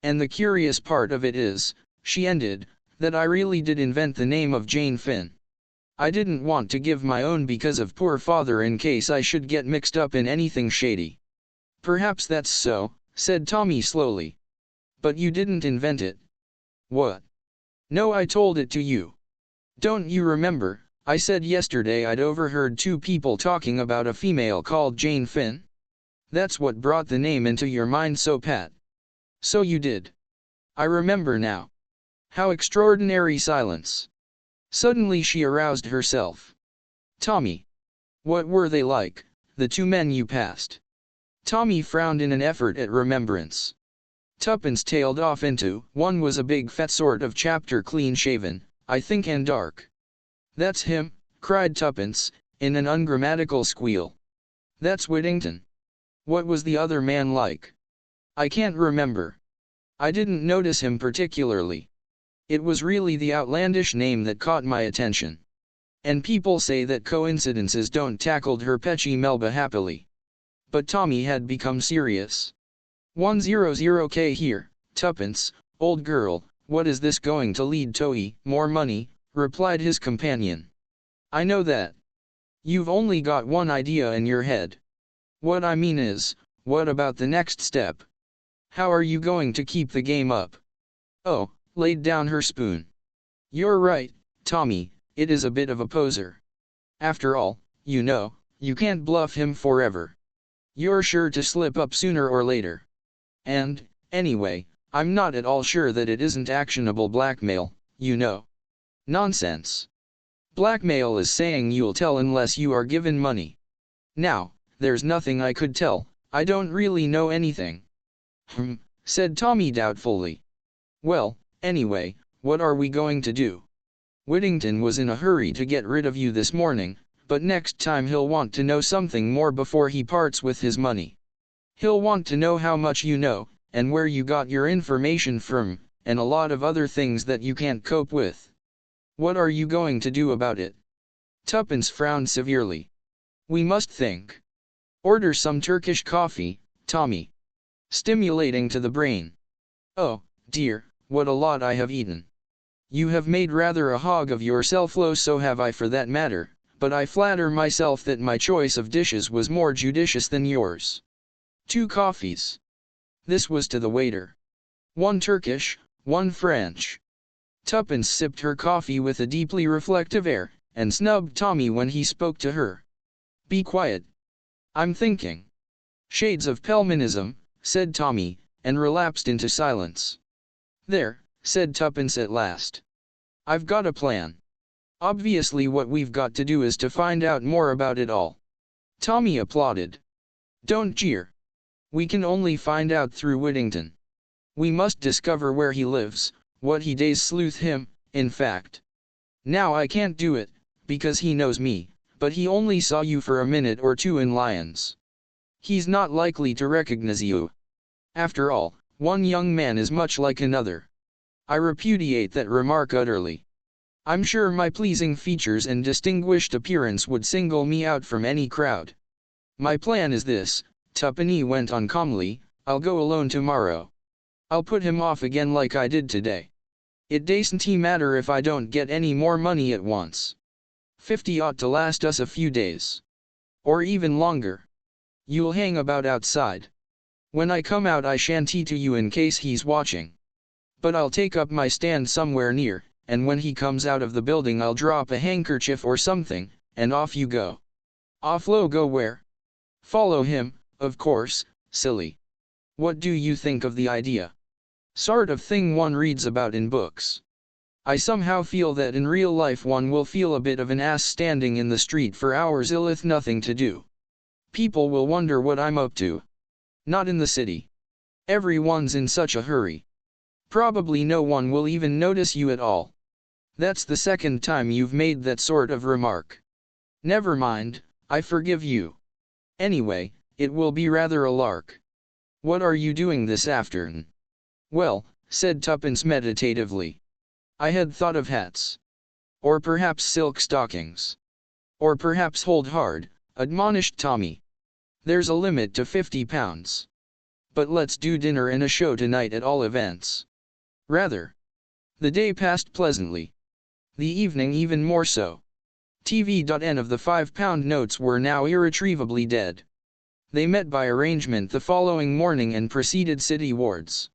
"And the curious part of it is," she ended, "that I really did invent the name of Jane Finn. I didn't want to give my own because of poor father in case I should get mixed up in anything shady." "Perhaps that's so," said Tommy slowly. "But you didn't invent it." "What?" "No, I told it to you. Don't you remember, I said yesterday I'd overheard 2 people talking about a female called Jane Finn? That's what brought the name into your mind so pat." "So you did." I remember now. How extraordinary silence. Suddenly she aroused herself. Tommy. What were they like, the two men you passed? Tommy frowned in an effort at remembrance. Tuppence tailed off into, one was a big fat sort of chapter clean-shaven, I think, and dark. That's him, cried Tuppence, in an ungrammatical squeal. That's Whittington. What was the other man like? I can't remember. I didn't notice him particularly. It was really the outlandish name that caught my attention. And people say that coincidences don't, tackled her Pechi Melba happily. But Tommy had become serious. 100K here, Tuppence, old girl, what is this going to lead to? More money, replied his companion. I know that. You've only got one idea in your head. What I mean is, what about the next step? How are you going to keep the game up? Oh, laid down her spoon. You're right, Tommy, it is a bit of a poser. After all, you know, you can't bluff him forever. You're sure to slip up sooner or later. And, anyway, I'm not at all sure that it isn't actionable blackmail, you know. Nonsense. Blackmail is saying you'll tell unless you are given money. Now, there's nothing I could tell, I don't really know anything. Said Tommy doubtfully. Well, anyway, what are we going to do? Whittington was in a hurry to get rid of you this morning, but next time he'll want to know something more before he parts with his money. He'll want to know how much you know, and where you got your information from, and a lot of other things that you can't cope with. What are you going to do about it? Tuppence frowned severely. We must think. Order some Turkish coffee, Tommy. Stimulating to the brain. Oh, dear, what a lot I have eaten. You have made rather a hog of yourself, Lo, so have I for that matter, but I flatter myself that my choice of dishes was more judicious than yours. 2 coffees. This was to the waiter. 1 Turkish, 1 French. Tuppence sipped her coffee with a deeply reflective air, and snubbed Tommy when he spoke to her. Be quiet. I'm thinking. Shades of Pelmanism, said Tommy, and relapsed into silence. There, said Tuppence at last. I've got a plan. Obviously what we've got to do is to find out more about it all. Tommy applauded. Don't jeer. We can only find out through Whittington. We must discover where he lives, what he days sleuth him, in fact. Now I can't do it, because he knows me, but he only saw you for a minute or two in Lyons. He's not likely to recognize you. After all, one young man is much like another. I repudiate that remark utterly. I'm sure my pleasing features and distinguished appearance would single me out from any crowd. My plan is this, Tuppeny went on calmly, I'll go alone tomorrow. I'll put him off again like I did today. It dassn't matter if I don't get any more money at once. 50 ought to last us a few days. Or even longer. You'll hang about outside. When I come out I shan't to you in case he's watching. But I'll take up my stand somewhere near, and when he comes out of the building I'll drop a handkerchief or something, and off you go. Off Lo go where? Follow him, of course, silly. What do you think of the idea? Sort of thing one reads about in books. I somehow feel that in real life one will feel a bit of an ass standing in the street for hours illith nothing to do. People will wonder what I'm up to. Not in the city. Everyone's in such a hurry. Probably no one will even notice you at all. That's the second time you've made that sort of remark. Never mind, I forgive you. Anyway, it will be rather a lark. What are you doing this afternoon? Well, said Tuppence meditatively. I had thought of hats. Or perhaps silk stockings. Or perhaps hold hard, admonished Tommy. There's a limit to £50. But let's do dinner and a show tonight at all events. Rather. The day passed pleasantly. The evening even more so. TV.N of the £5 notes were now irretrievably dead. They met by arrangement the following morning and proceeded city wards.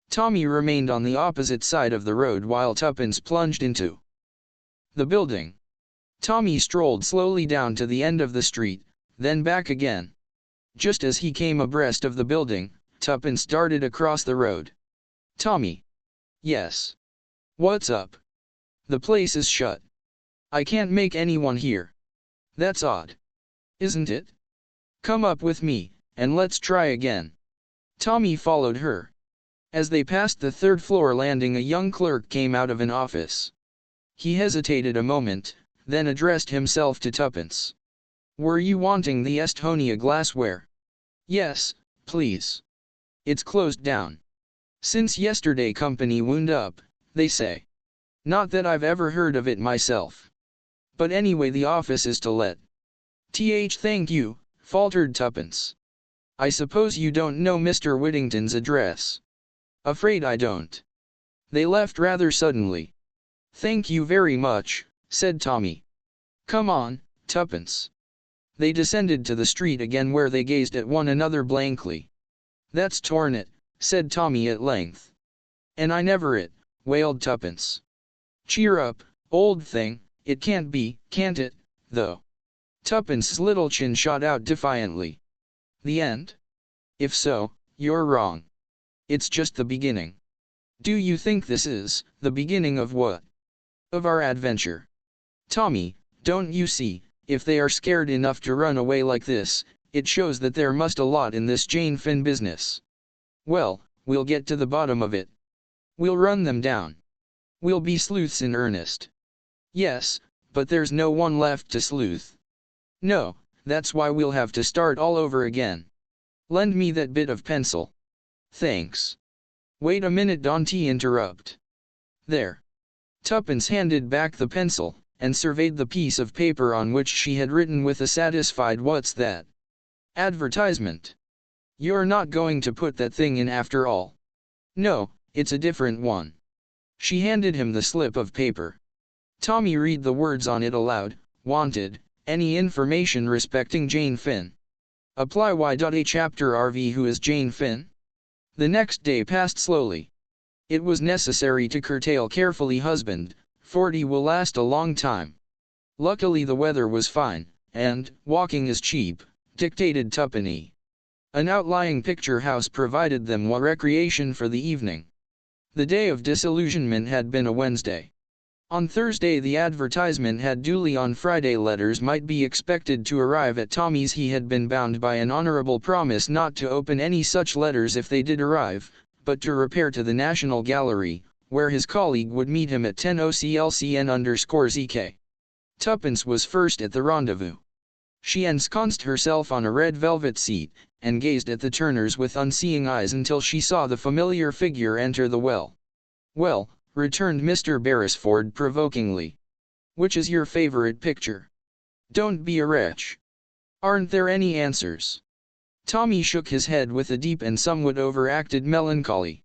Tommy remained on the opposite side of the road while Tuppence plunged into the building. Tommy strolled slowly down to the end of the street, then back again. Just as he came abreast of the building, Tuppence darted across the road. Tommy. Yes. What's up? The place is shut. I can't make anyone hear. That's odd. Isn't it? Come up with me, and let's try again. Tommy followed her. As they passed the third-floor landing, a young clerk came out of an office. He hesitated a moment, then addressed himself to Tuppence. Were you wanting the Estonia glassware? Yes, please. It's closed down. Since yesterday company wound up, they say. Not that I've ever heard of it myself. But anyway, the office is to let. Thank you, faltered Tuppence. I suppose you don't know Mr. Whittington's address? Afraid I don't. They left rather suddenly. Thank you very much, said Tommy. Come on, Tuppence. They descended to the street again, where they gazed at one another blankly. That's torn it, said Tommy at length. And I never it, wailed Tuppence. Cheer up, old thing, it can't be, can't it, though? Tuppence's little chin shot out defiantly. The end? If so, you're wrong. It's just the beginning. Do you think this is the beginning of what? Of our adventure. Tommy, don't you see, if they are scared enough to run away like this, it shows that there must a lot in this Jane Finn business. Well, we'll get to the bottom of it. We'll run them down. We'll be sleuths in earnest. Yes, but there's no one left to sleuth. No, that's why we'll have to start all over again. Lend me that bit of pencil. Thanks. Wait a minute, Dante interrupted. There. Tuppence handed back the pencil, and surveyed the piece of paper on which she had written with a satisfied "What's that?" Advertisement. You're not going to put that thing in after all? No, it's a different one. She handed him the slip of paper. Tommy read the words on it aloud. Wanted, any information respecting Jane Finn. Apply Y.A chapter RV. Who is Jane Finn? The next day passed slowly. It was necessary to curtail carefully husband, 40 will last a long time. Luckily the weather was fine, and, walking is cheap, dictated Tuppenny. An outlying picture house provided them recreation for the evening. The day of disillusionment had been a Wednesday. On Thursday the advertisement had duly. On Friday letters might be expected to arrive at Tommy's. He had been bound by an honorable promise not to open any such letters if they did arrive, but to repair to the National Gallery, where his colleague would meet him at 10 OCLCN_ZK. Tuppence was first at the rendezvous. She ensconced herself on a red velvet seat, and gazed at the Turners with unseeing eyes until she saw the familiar figure enter the well. Well, returned Mr. Beresford provokingly. Which is your favorite picture? Don't be a wretch. Aren't there any answers? Tommy shook his head with a deep and somewhat overacted melancholy.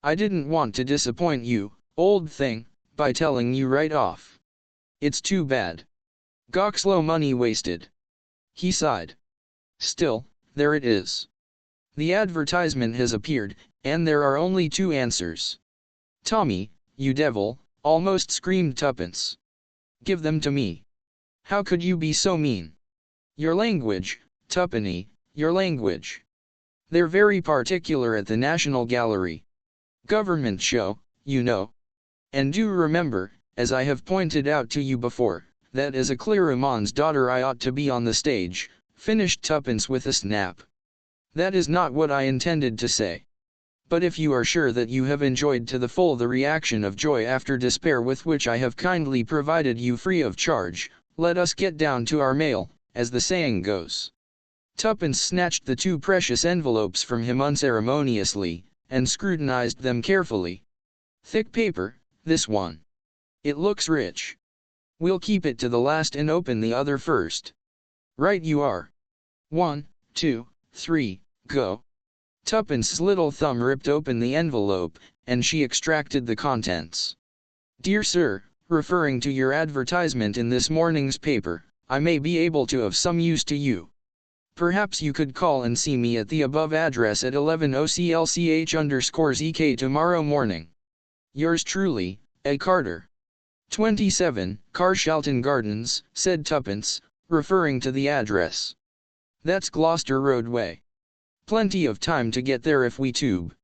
I didn't want to disappoint you, old thing, by telling you right off. It's too bad. Goxlow money wasted. He sighed. Still, there it is. The advertisement has appeared, and there are only 2 answers. Tommy, you devil, almost screamed Tuppence. Give them to me. How could you be so mean? Your language, Tuppenny, your language. They're very particular at the National Gallery. Government show, you know. And do remember, as I have pointed out to you before, that as a clergyman's daughter I ought to be on the stage, finished Tuppence with a snap. That is not what I intended to say. But if you are sure that you have enjoyed to the full the reaction of joy after despair with which I have kindly provided you free of charge, let us get down to our mail, as the saying goes. Tuppence snatched the 2 precious envelopes from him unceremoniously, and scrutinized them carefully. Thick paper, this one. It looks rich. We'll keep it to the last and open the other first. Right you are. 1, 2, 3, go. Tuppence's little thumb ripped open the envelope, and she extracted the contents. Dear Sir, referring to your advertisement in this morning's paper, I may be able to of some use to you. Perhaps you could call and see me at the above address at 11 OCLCH_ZK tomorrow morning. Yours truly, A. Carter. 27, Carshalton Gardens, said Tuppence, referring to the address. That's Gloucester Roadway. Plenty of time to get there if we tube.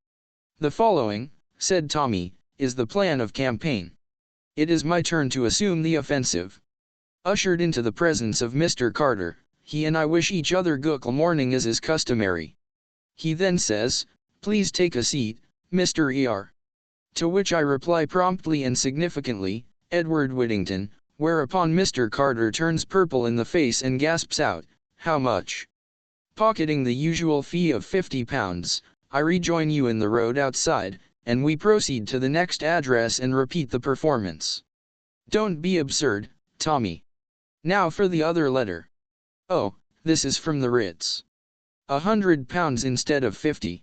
The following, said Tommy, is the plan of campaign. It is my turn to assume the offensive. Ushered into the presence of Mr. Carter, he and I wish each other good morning as is customary. He then says, "Please take a seat, Mr. E.R." To which I reply promptly and significantly, "Edward Whittington," whereupon Mr. Carter turns purple in the face and gasps out, "How much?" Pocketing the usual fee of £50, I rejoin you in the road outside, and we proceed to the next address and repeat the performance. Don't be absurd, Tommy. Now for the other letter. Oh, this is from the Ritz. £100 instead of 50.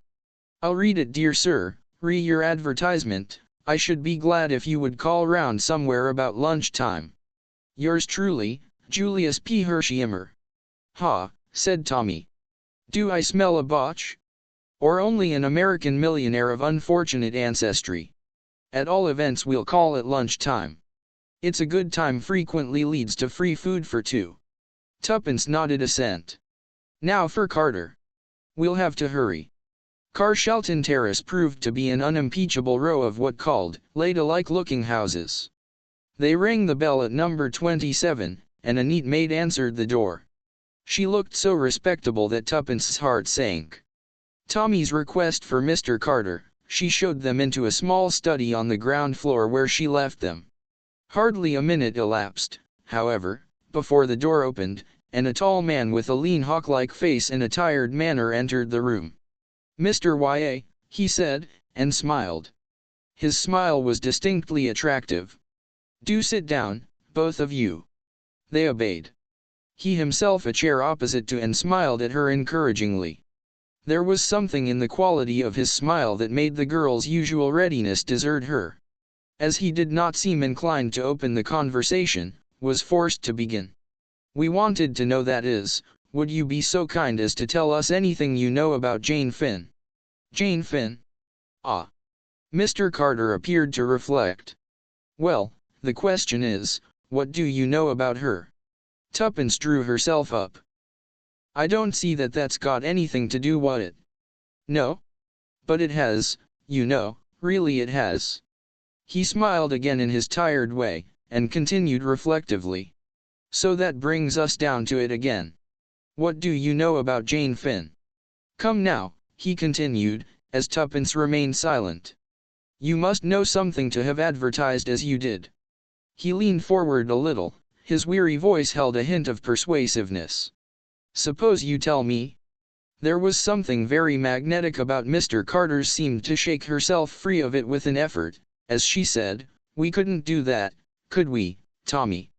I'll read it, dear sir. Re your advertisement. I should be glad if you would call round somewhere about lunchtime. Yours truly, Julius P. Hersheimer. Ha, said Tommy. Do I smell a botch? Or only an American millionaire of unfortunate ancestry? At all events we'll call at lunchtime. It's a good time frequently leads to free food for two. Tuppence nodded assent. Now for Carter. We'll have to hurry. Carshalton Terrace proved to be an unimpeachable row of what called ladylike looking houses. They rang the bell at number 27, and a neat maid answered the door. She looked so respectable that Tuppence's heart sank. Tommy's request for Mr. Carter, she showed them into a small study on the ground floor where she left them. Hardly a minute elapsed, however, before the door opened, and a tall man with a lean hawk-like face and a tired manner entered the room. "Mr. Y.A., he said, and smiled. His smile was distinctly attractive. "Do sit down, both of you." They obeyed. He himself a chair opposite to and smiled at her encouragingly. There was something in the quality of his smile that made the girl's usual readiness desert her. As he did not seem inclined to open the conversation, was forced to begin. "We wanted to know, that is, would you be so kind as to tell us anything you know about Jane Finn?" "Jane Finn? Ah." Mr. Carter appeared to reflect. "Well, the question is, what do you know about her?" Tuppence drew herself up. "I don't see that that's got anything to do with it." "No? But it has, you know, really it has." He smiled again in his tired way, and continued reflectively. "So that brings us down to it again. What do you know about Jane Finn? Come now," he continued, as Tuppence remained silent. "You must know something to have advertised as you did." He leaned forward a little, his weary voice held a hint of persuasiveness. "Suppose you tell me?" There was something very magnetic about Mr. Carter's seemed to shake herself free of it with an effort, as she said, "We couldn't do that, could we, Tommy?"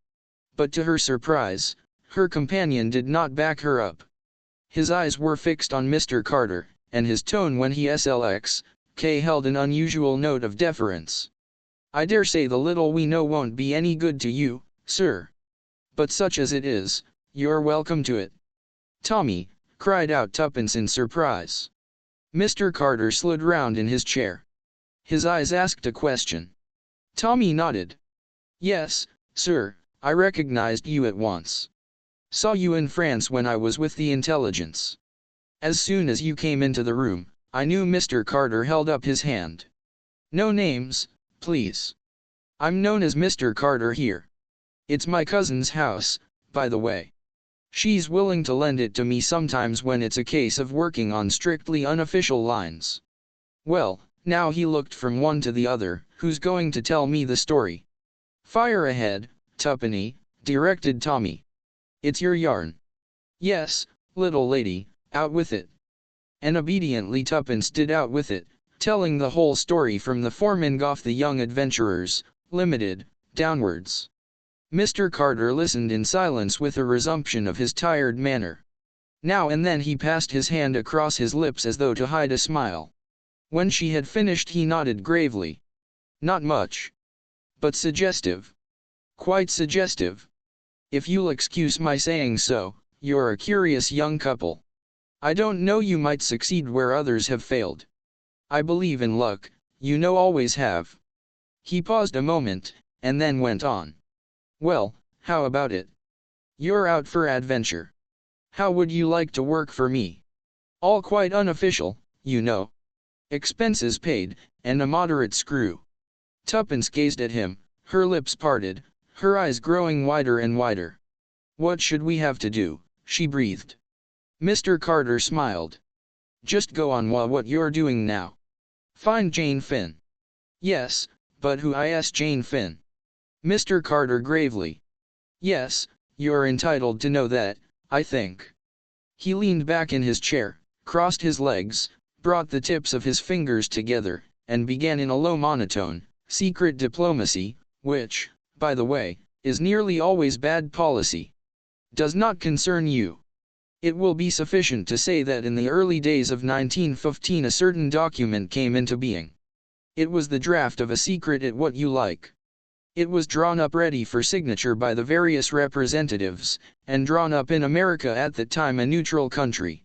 But to her surprise, her companion did not back her up. His eyes were fixed on Mr. Carter, and his tone when he SLX.K held an unusual note of deference. "I dare say the little we know won't be any good to you, sir. But such as it is, you're welcome to it." "Tommy!" cried out Tuppence in surprise. Mr. Carter slid round in his chair. His eyes asked a question. Tommy nodded. "Yes, sir, I recognized you at once. Saw you in France when I was with the intelligence. As soon as you came into the room, I knew." Mr. Carter held up his hand. "No names, please. I'm known as Mr. Carter here. It's my cousin's house, by the way. She's willing to lend it to me sometimes when it's a case of working on strictly unofficial lines. Well, now," he looked from one to the other, "who's going to tell me the story?" "Fire ahead, Tuppenny," directed Tommy. "It's your yarn." "Yes, little lady, out with it." And obediently Tuppence did out with it, telling the whole story from the Formingoff the Young Adventurers, Limited, downwards. Mr. Carter listened in silence with a resumption of his tired manner. Now and then he passed his hand across his lips as though to hide a smile. When she had finished he nodded gravely. "Not much. But suggestive. Quite suggestive. If you'll excuse my saying so, you're a curious young couple. I don't know, you might succeed where others have failed. I believe in luck, you know, always have." He paused a moment, and then went on. "Well, how about it? You're out for adventure. How would you like to work for me? All quite unofficial, you know. Expenses paid, and a moderate screw. Tuppence gazed at him, her lips parted, her eyes growing wider and wider. "What should we have to do?" she breathed. Mr. Carter smiled. "Just go on what you're doing now. Find Jane Finn." "Yes, but who is Jane Finn?" Mr. Carter gravely. "Yes, you're entitled to know that, I think." He leaned back in his chair, crossed his legs, brought the tips of his fingers together, and began in a low monotone, "Secret diplomacy, which, by the way, is nearly always bad policy, does not concern you. It will be sufficient to say that in the early days of 1915 a certain document came into being. It was the draft of a secret at What You Like. It was drawn up ready for signature by the various representatives, and drawn up in America at that time a neutral country.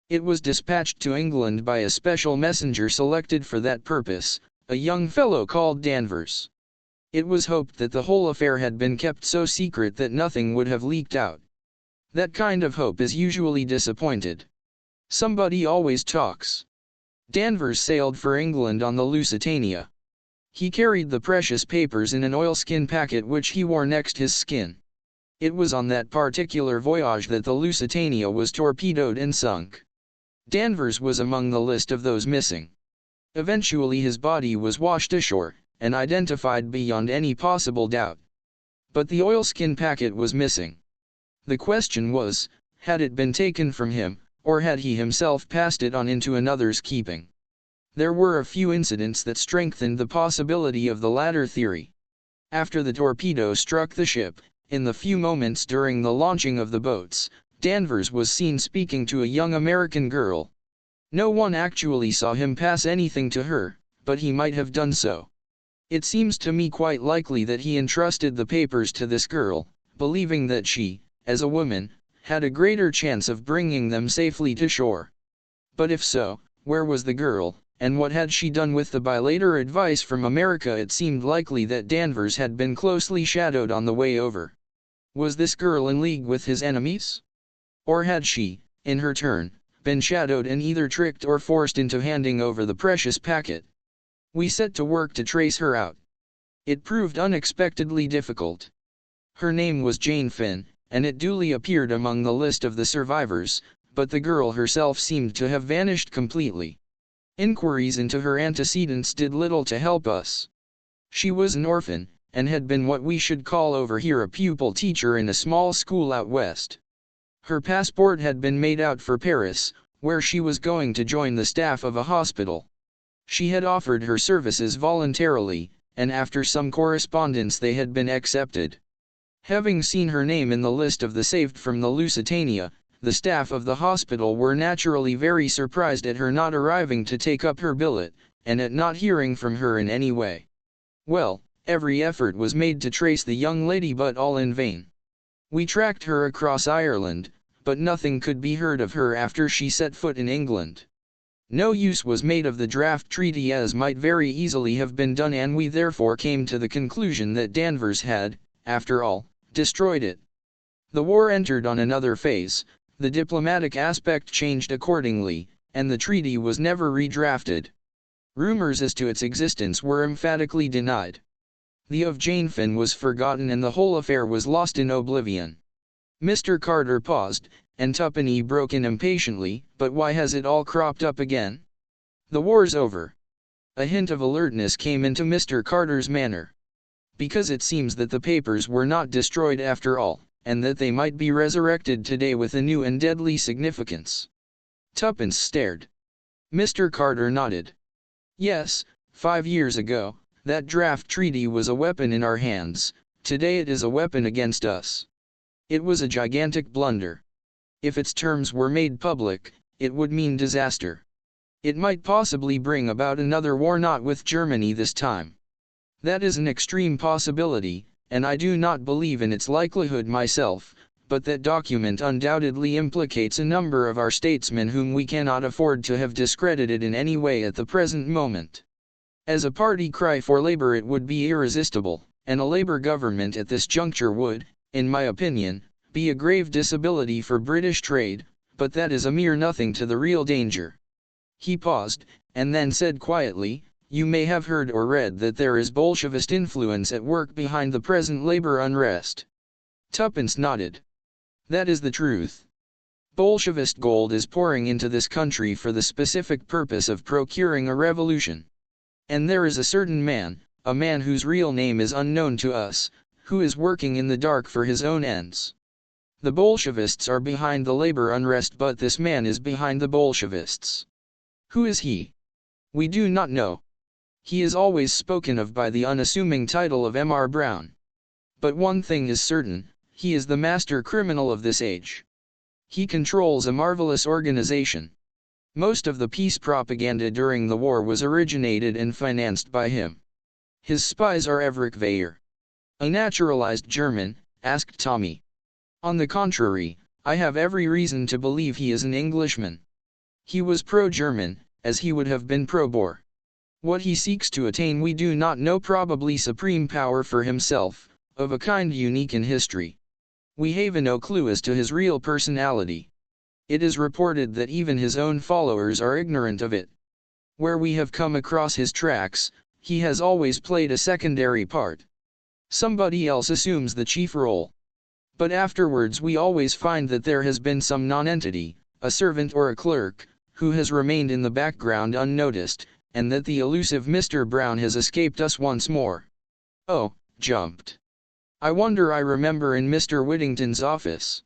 It was dispatched to England by a special messenger selected for that purpose, a young fellow called Danvers. It was hoped that the whole affair had been kept so secret that nothing would have leaked out. That kind of hope is usually disappointed. Somebody always talks. Danvers sailed for England on the Lusitania. He carried the precious papers in an oilskin packet which he wore next his skin. It was on that particular voyage that the Lusitania was torpedoed and sunk. Danvers was among the list of those missing. Eventually his body was washed ashore, and identified beyond any possible doubt. But the oilskin packet was missing. The question was, had it been taken from him, or had he himself passed it on into another's keeping? There were a few incidents that strengthened the possibility of the latter theory. After the torpedo struck the ship, in the few moments during the launching of the boats, Danvers was seen speaking to a young American girl. No one actually saw him pass anything to her, but he might have done so. It seems to me quite likely that he entrusted the papers to this girl, believing that she, as a woman, had a greater chance of bringing them safely to shore. But if so, where was the girl, and what had she done with the by later advice from America? It seemed likely that Danvers had been closely shadowed on the way over. Was this girl in league with his enemies? Or had she, in her turn, been shadowed and either tricked or forced into handing over the precious packet? We set to work to trace her out. It proved unexpectedly difficult. Her name was Jane Finn, and it duly appeared among the list of the survivors, but the girl herself seemed to have vanished completely. Inquiries into her antecedents did little to help us. She was an orphan, and had been what we should call over here a pupil teacher in a small school out west. Her passport had been made out for Paris, where she was going to join the staff of a hospital. She had offered her services voluntarily, and after some correspondence they had been accepted. Having seen her name in the list of the saved from the Lusitania, the staff of the hospital were naturally very surprised at her not arriving to take up her billet, and at not hearing from her in any way. Well, every effort was made to trace the young lady, but all in vain. We tracked her across Ireland, but nothing could be heard of her after she set foot in England. No use was made of the draft treaty, as might very easily have been done, and we therefore came to the conclusion that Danvers had, after all, destroyed it. The war entered on another phase, the diplomatic aspect changed accordingly, and the treaty was never redrafted. Rumors as to its existence were emphatically denied. The of Jane Finn was forgotten, and the whole affair was lost in oblivion. Mr. Carter paused, and Tuppeny broke in impatiently, "But why has it all cropped up again? The war's over." A hint of alertness came into Mr. Carter's manner. "Because it seems that the papers were not destroyed after all, and that they might be resurrected today with a new and deadly significance." Tuppence stared. Mr. Carter nodded. "Yes, 5 years ago, that draft treaty was a weapon in our hands. Today it is a weapon against us. It was a gigantic blunder. If its terms were made public, it would mean disaster. It might possibly bring about another war, not with Germany this time. That is an extreme possibility, and I do not believe in its likelihood myself, but that document undoubtedly implicates a number of our statesmen whom we cannot afford to have discredited in any way at the present moment. As a party cry for labor it would be irresistible, and a labor government at this juncture would, in my opinion, be a grave disability for British trade, but that is a mere nothing to the real danger." He paused, and then said quietly, You may have heard or read that there is Bolshevist influence at work behind the present labor unrest. Tuppence nodded. That is the truth. Bolshevist gold is pouring into this country for the specific purpose of procuring a revolution. And there is a certain man, a man whose real name is unknown to us, who is working in the dark for his own ends. The Bolshevists are behind the labor unrest, but this man is behind the Bolshevists. Who is he? We do not know. He is always spoken of by the unassuming title of M.R. Brown. But one thing is certain, he is the master criminal of this age. He controls a marvelous organization. Most of the peace propaganda during the war was originated and financed by him. His spies are Everett Weyer. A naturalized German? Asked Tommy. On the contrary, I have every reason to believe he is an Englishman. He was pro-German, as he would have been pro-Boer. What he seeks to attain we do not know, probably supreme power for himself, of a kind unique in history. We have no clue as to his real personality. It is reported that even his own followers are ignorant of it. Where we have come across his tracks, he has always played a secondary part. Somebody else assumes the chief role. But afterwards we always find that there has been some nonentity, a servant or a clerk, who has remained in the background unnoticed, and that the elusive Mr. Brown has escaped us once more. Oh, jumped. I wonder, I remember in Mr. Whittington's office.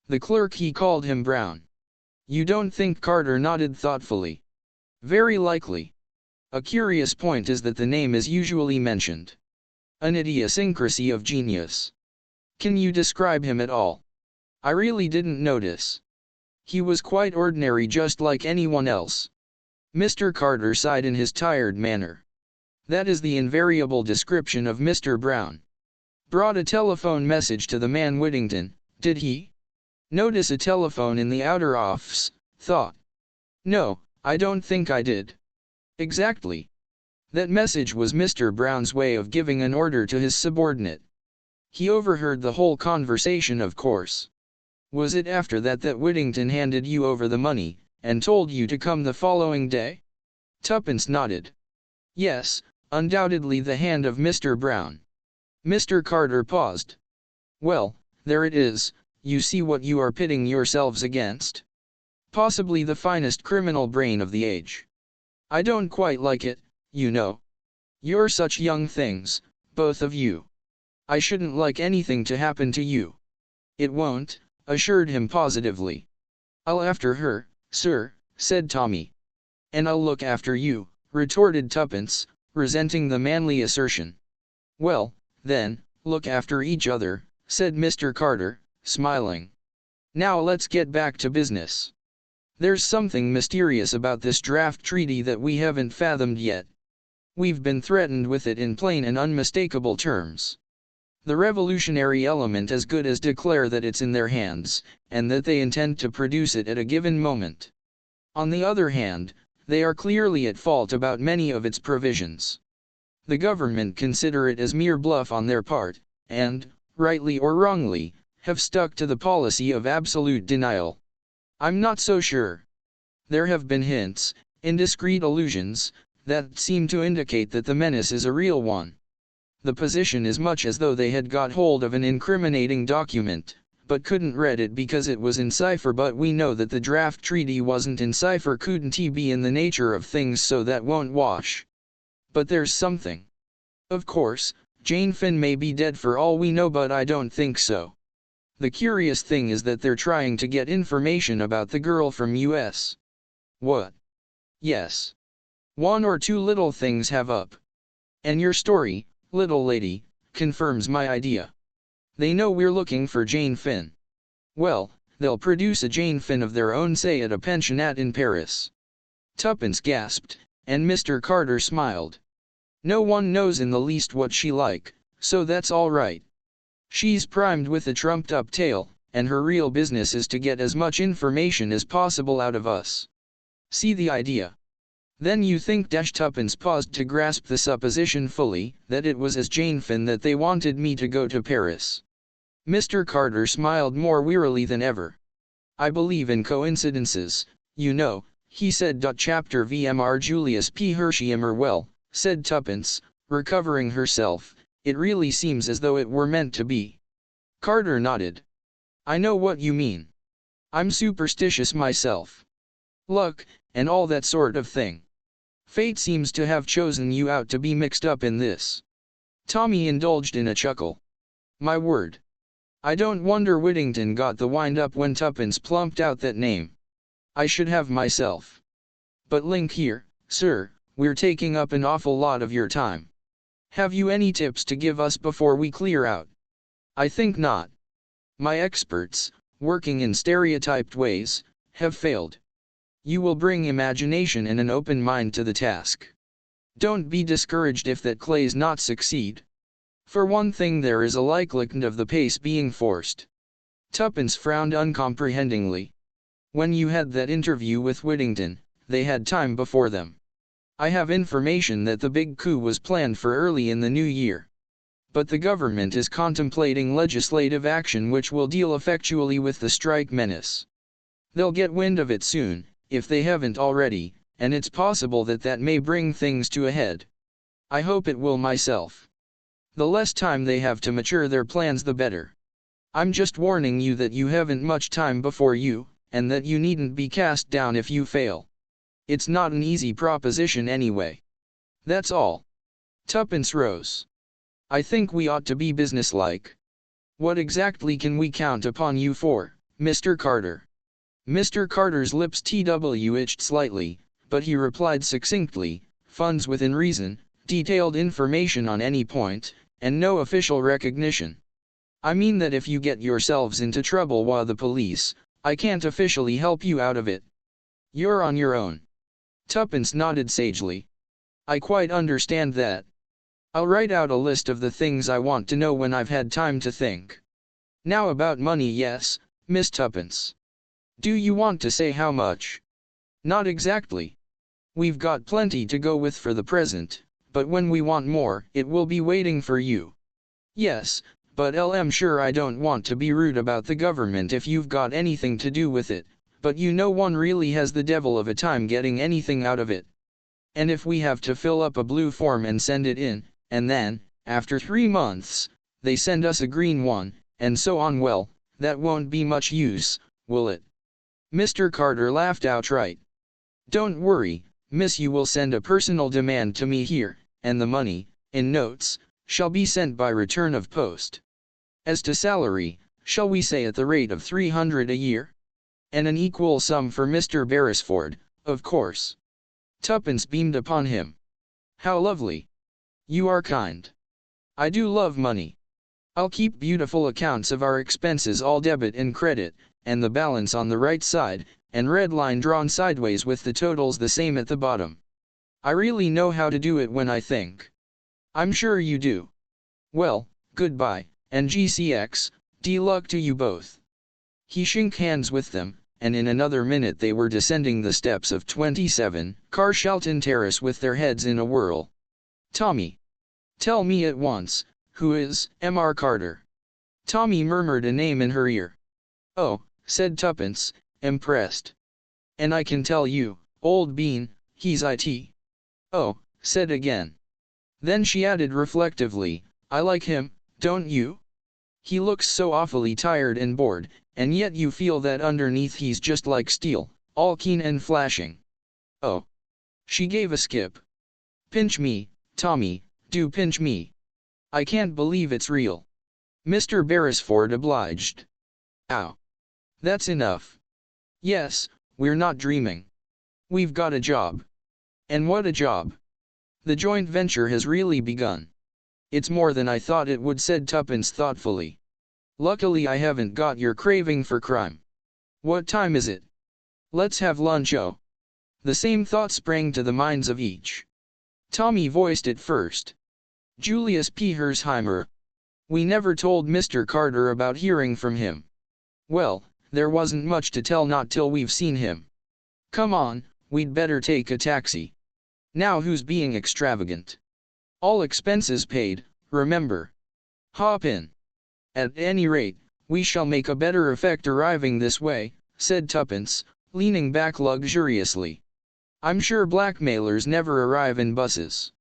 The clerk, he called him Brown. You don't think? Carter nodded thoughtfully. Very likely. A curious point is that the name is usually mentioned. An idiosyncrasy of genius. Can you describe him at all? I really didn't notice. He was quite ordinary, just like anyone else. Mr. Carter sighed in his tired manner. That is the invariable description of Mr. Brown. Brought a telephone message to the man Whittington, did he? Notice a telephone in the outer office, thought. No, I don't think I did. Exactly. That message was Mr. Brown's way of giving an order to his subordinate. He overheard the whole conversation, of course. Was it after that that Whittington handed you over the money, and told you to come the following day? Tuppence nodded. Yes, undoubtedly the hand of Mr. Brown. Mr. Carter paused. Well, there it is, you see what you are pitting yourselves against. Possibly the finest criminal brain of the age. I don't quite like it, you know. You're such young things, both of you. I shouldn't like anything to happen to you. It won't, assured him positively. I'll after her, sir, said Tommy. And I'll look after you, retorted Tuppence, resenting the manly assertion. Well, then, look after each other, said Mr. Carter, smiling. Now let's get back to business. There's something mysterious about this draft treaty that we haven't fathomed yet. We've been threatened with it in plain and unmistakable terms. The revolutionary element as good as declare that it's in their hands, and that they intend to produce it at a given moment. On the other hand, they are clearly at fault about many of its provisions. The government consider it as mere bluff on their part, and, rightly or wrongly, have stuck to the policy of absolute denial. I'm not so sure. There have been hints, indiscreet allusions, that seem to indicate that the menace is a real one. The position is much as though they had got hold of an incriminating document, but couldn't read it because it was in cipher, but we know that the draft treaty wasn't in cipher, couldn't be in the nature of things, so that won't wash. But there's something. Of course, Jane Finn may be dead for all we know, but I don't think so. The curious thing is that they're trying to get information about the girl from US. What? Yes. One or two little things have up. And your story, little lady, confirms my idea. They know we're looking for Jane Finn. Well, they'll produce a Jane Finn of their own, say at a pensionnat in Paris. Tuppence gasped, and Mr. Carter smiled. No one knows in the least what she like, so that's all right. She's primed with a trumped-up tale, and her real business is to get as much information as possible out of us. See the idea? Then you think Tuppence paused to grasp the supposition fully, that it was as Jane Finn that they wanted me to go to Paris. Mr. Carter smiled more wearily than ever. I believe in coincidences, you know, he said. Chapter VMR Julius P. Hersheimer. Well, said Tuppence, recovering herself. It really seems as though it were meant to be. Carter nodded. I know what you mean. I'm superstitious myself. Luck, and all that sort of thing. Fate seems to have chosen you out to be mixed up in this. Tommy indulged in a chuckle. My word. I don't wonder Whittington got the wind up when Tuppence plumped out that name. I should have myself. But Link here, sir, we're taking up an awful lot of your time. Have you any tips to give us before we clear out? I think not. My experts, working in stereotyped ways, have failed. You will bring imagination and an open mind to the task. Don't be discouraged if that clays not succeed. For one thing, there is a likelihood of the pace being forced. Tuppence frowned uncomprehendingly. When you had that interview with Whittington, they had time before them. I have information that the big coup was planned for early in the new year. But the government is contemplating legislative action which will deal effectually with the strike menace. They'll get wind of it soon, if they haven't already, and it's possible that that may bring things to a head. I hope it will myself. The less time they have to mature their plans the better. I'm just warning you that you haven't much time before you, and that you needn't be cast down if you fail. It's not an easy proposition anyway. That's all. Tuppence rose. I think we ought to be businesslike. What exactly can we count upon you for, Mr. Carter? Mr. Carter's lips twitched slightly, but he replied succinctly, funds within reason, detailed information on any point, and no official recognition. I mean that if you get yourselves into trouble while the police, I can't officially help you out of it. You're on your own. Tuppence nodded sagely. I quite understand that. I'll write out a list of the things I want to know when I've had time to think. Now about money, yes, Miss Tuppence. Do you want to say how much? Not exactly. We've got plenty to go with for the present, but when we want more, it will be waiting for you. Yes, but I'm sure I don't want to be rude about the government if you've got anything to do with it, but you know one really has the devil of a time getting anything out of it. And if we have to fill up a blue form and send it in, and then, after 3 months, they send us a green one, and so on, well, that won't be much use, will it? Mr. Carter laughed outright. Don't worry, miss, you will send a personal demand to me here, and the money, in notes, shall be sent by return of post. As to salary, shall we say at the rate of 300 a year? And an equal sum for Mr. Beresford, of course. Tuppence beamed upon him. How lovely. You are kind. I do love money. I'll keep beautiful accounts of our expenses, all debit and credit, and the balance on the right side, and red line drawn sideways with the totals the same at the bottom. I really know how to do it when I think. I'm sure you do. Well, goodbye, and GCX, D-luck to you both. He shook hands with them, and in another minute they were descending the steps of 27 Carshalton Terrace with their heads in a whirl. Tommy. Tell me at once, who is M.R. Carter? Tommy murmured a name in her ear. Oh, said Tuppence, impressed. And I can tell you, old bean, he's it. Oh, said again. Then she added reflectively, I like him, don't you? He looks so awfully tired and bored, and yet you feel that underneath he's just like steel, all keen and flashing. Oh. She gave a skip. Pinch me, Tommy, do pinch me. I can't believe it's real. Mr. Beresford obliged. Ow. That's enough. Yes, we're not dreaming. We've got a job. And what a job. The joint venture has really begun. It's more than I thought it would, said Tuppence thoughtfully. Luckily I haven't got your craving for crime. What time is it? Let's have lunch. Oh. The same thought sprang to the minds of each. Tommy voiced it first. Julius P. Hersheimer. We never told Mr. Carter about hearing from him. Well, there wasn't much to tell, not till we've seen him. Come on, we'd better take a taxi. Now who's being extravagant? All expenses paid, remember. Hop in. At any rate, we shall make a better effect arriving this way, said Tuppence, leaning back luxuriously. I'm sure blackmailers never arrive in buses.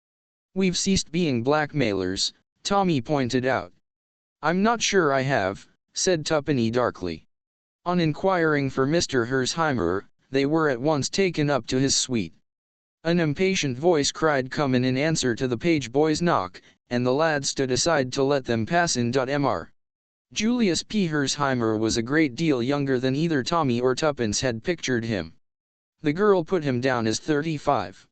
We've ceased being blackmailers, Tommy pointed out. I'm not sure I have, said Tuppenny darkly. On inquiring for Mr. Herzheimer, they were at once taken up to his suite. An impatient voice cried "Come in answer to the page boy's knock, and the lad stood aside to let them pass in. Mr. Julius P. Herzheimer was a great deal younger than either Tommy or Tuppence had pictured him. The girl put him down as 35.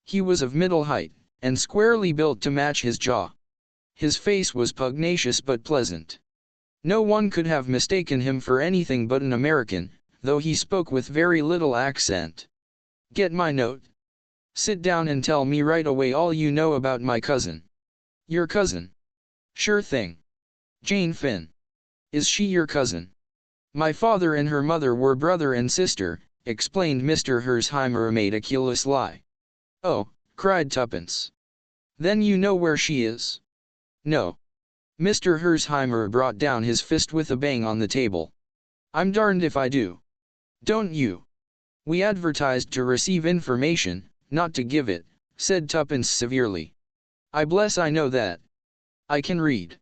He was of middle height, and squarely built to match his jaw. His face was pugnacious but pleasant. No one could have mistaken him for anything but an American, though he spoke with very little accent. "Get my note? Sit down and tell me right away all you know about my cousin." "Your cousin?" "Sure thing. Jane Finn." "Is she your cousin?" "My father and her mother were brother and sister," explained Mr. Herzheimer meticulously. "Oh," cried Tuppence. "Then you know where she is?" "No." Mr. Herzheimer brought down his fist with a bang on the table. "I'm darned if I do." "Don't you? We advertised to receive information, not to give it," said Tuppence severely. "I know that. I can read.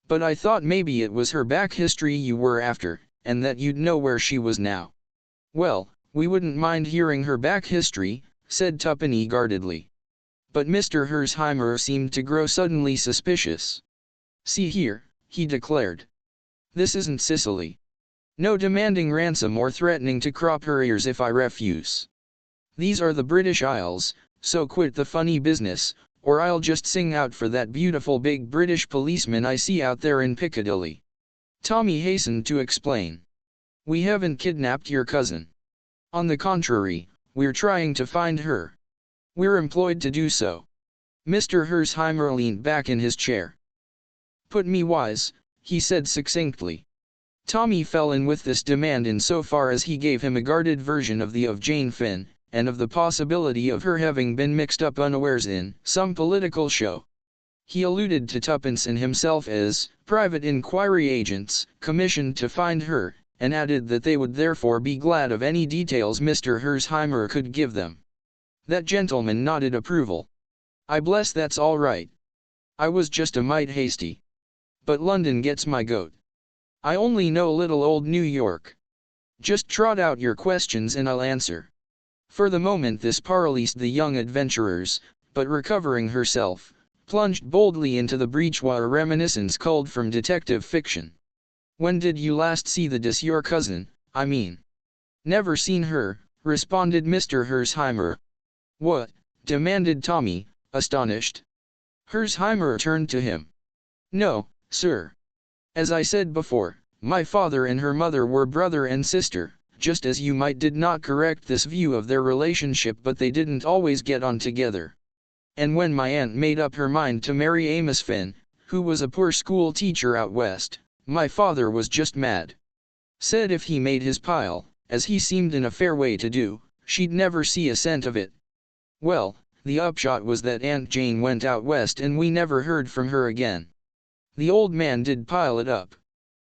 But I thought maybe it was her back history you were after, and that you'd know where she was now." "Well, we wouldn't mind hearing her back history," said Tuppenny guardedly. But Mr. Herzheimer seemed to grow suddenly suspicious. "See here," he declared. "This isn't Sicily. No demanding ransom or threatening to crop her ears if I refuse. These are the British Isles, so quit the funny business, or I'll just sing out for that beautiful big British policeman I see out there in Piccadilly." Tommy hastened to explain. "We haven't kidnapped your cousin. On the contrary, we're trying to find her. We're employed to do so." Mr. Herzheimer leaned back in his chair. "Put me wise," he said succinctly. Tommy fell in with this demand in so far as he gave him a guarded version of Jane Finn, and of the possibility of her having been mixed up unawares in some political show. He alluded to Tuppence and himself as private inquiry agents, commissioned to find her, and added that they would therefore be glad of any details Mr. Herzheimer could give them. That gentleman nodded approval. That's all right. I was just a mite hasty. But London gets my goat. I only know little old New York. Just trot out your questions and I'll answer." For the moment this paralysed the young adventurers, but recovering herself, plunged boldly into the bourgeois reminiscence culled from detective fiction. "When did you last see your cousin, I mean?" "Never seen her," responded Mr. Herzheimer. "What?" demanded Tommy, astonished. Herzheimer turned to him. "No, sir. As I said before, my father and her mother were brother and sister, just as you did not correct this view of their relationship, but they didn't always get on together. And when my aunt made up her mind to marry Amos Finn, who was a poor school teacher out west, my father was just mad. Said if he made his pile, as he seemed in a fair way to do, she'd never see a cent of it. Well, the upshot was that Aunt Jane went out west and we never heard from her again. The old man did pile it up.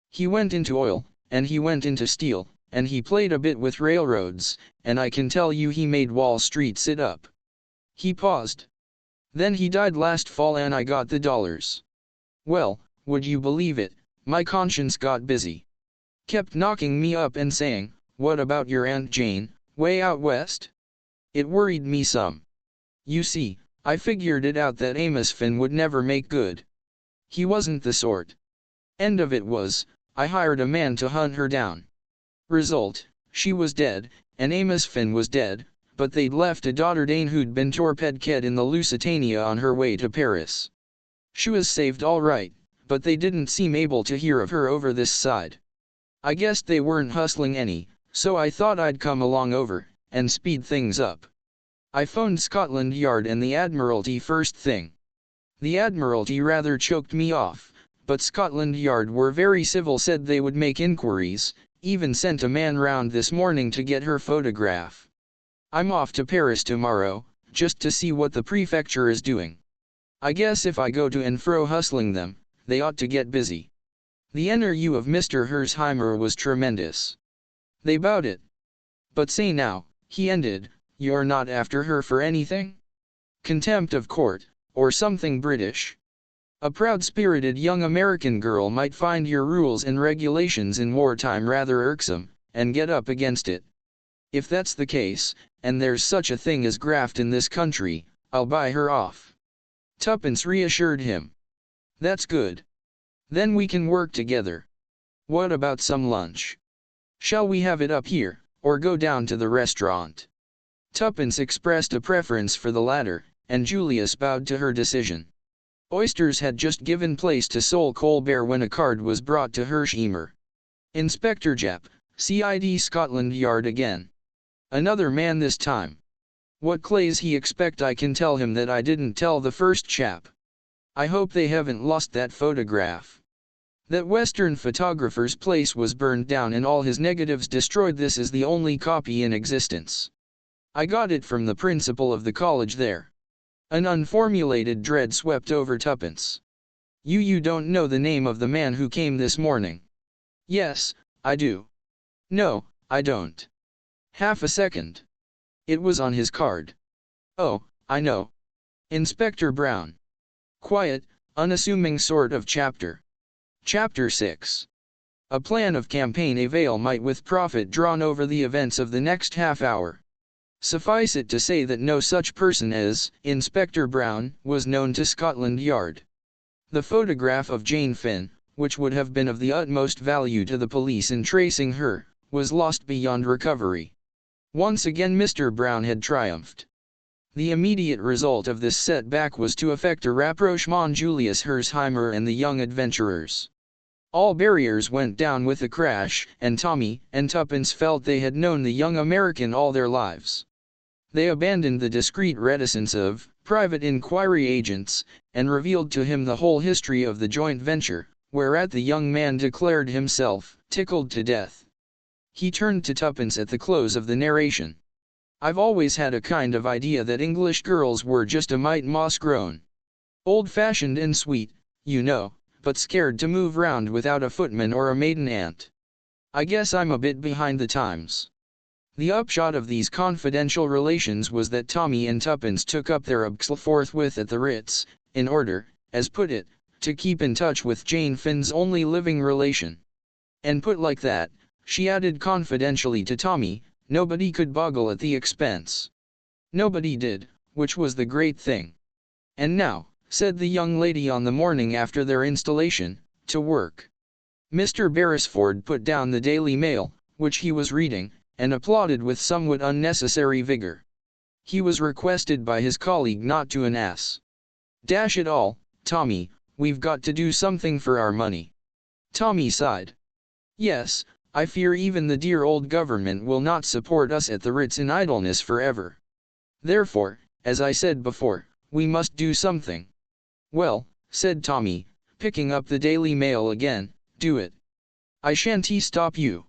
He went into oil, and he went into steel, and he played a bit with railroads, and I can tell you he made Wall Street sit up." He paused. "Then he died last fall and I got the dollars. Well, would you believe it, my conscience got busy. Kept knocking me up and saying, 'What about your Aunt Jane, way out west?' It worried me some. You see, I figured it out that Amos Finn would never make good. He wasn't the sort. End of it was, I hired a man to hunt her down. Result, she was dead, and Amos Finn was dead, but they'd left a daughter Dane who'd been torped-ked in the Lusitania on her way to Paris. She was saved all right, but they didn't seem able to hear of her over this side. I guessed they weren't hustling any, so I thought I'd come along over, and speed things up. I phoned Scotland Yard and the Admiralty first thing. The Admiralty rather choked me off, but Scotland Yard were very civil, said they would make inquiries, even sent a man round this morning to get her photograph. I'm off to Paris tomorrow, just to see what the prefecture is doing. I guess if I go to and fro hustling them, they ought to get busy." The energy of Mr. Herzheimer was tremendous. They bowed it. "But say now," he ended, "you're not after her for anything? Contempt of court, or something British. A proud-spirited young American girl might find your rules and regulations in wartime rather irksome, and get up against it. If that's the case, and there's such a thing as graft in this country, I'll buy her off. Tuppence reassured him. That's good. Then we can work together. What about some lunch? Shall we have it up here, or go down to the restaurant? Tuppence expressed a preference for the latter, and Julius bowed to her decision. Oysters had just given place to Sol Colbert when a card was brought to Hersheimer. Inspector Japp, CID Scotland Yard again. Another man this time. What clays he expect I can tell him that I didn't tell the first chap? I hope they haven't lost that photograph. That Western photographer's place was burned down and all his negatives destroyed. This is the only copy in existence. I got it from the principal of the college there. An unformulated dread swept over Tuppence. You don't know the name of the man who came this morning? Yes, I do. No, I don't. Half a second. It was on his card. Oh, I know. Inspector Brown. Quiet, unassuming sort of chapter. Chapter 6. A plan of campaign. A veil might with profit drawn over the events of the next half hour. Suffice it to say that no such person as Inspector Brown was known to Scotland Yard. The photograph of Jane Finn, which would have been of the utmost value to the police in tracing her, was lost beyond recovery. Once again Mr. Brown had triumphed. The immediate result of this setback was to effect a rapprochement Julius Hersheimer and the young adventurers. All barriers went down with a crash, and Tommy and Tuppence felt they had known the young American all their lives. They abandoned the discreet reticence of private inquiry agents, and revealed to him the whole history of the joint venture, whereat the young man declared himself tickled to death. He turned to Tuppence at the close of the narration. I've always had a kind of idea that English girls were just a mite moss-grown. Old-fashioned and sweet, you know, but scared to move round without a footman or a maiden aunt. I guess I'm a bit behind the times. The upshot of these confidential relations was that Tommy and Tuppence took up their absl forthwith at the Ritz, in order, as put it, to keep in touch with Jane Finn's only living relation. And put like that, she added confidentially to Tommy, nobody could boggle at the expense. Nobody did, which was the great thing. And now, said the young lady on the morning after their installation, to work. Mr. Beresford put down the Daily Mail, which he was reading, and applauded with somewhat unnecessary vigor. He was requested by his colleague not to an ass. Dash it all, Tommy, we've got to do something for our money. Tommy sighed. Yes, I fear even the dear old government will not support us at the Ritz in idleness forever. Therefore, as I said before, we must do something. Well, said Tommy, picking up the Daily Mail again, do it. I shan't stop you.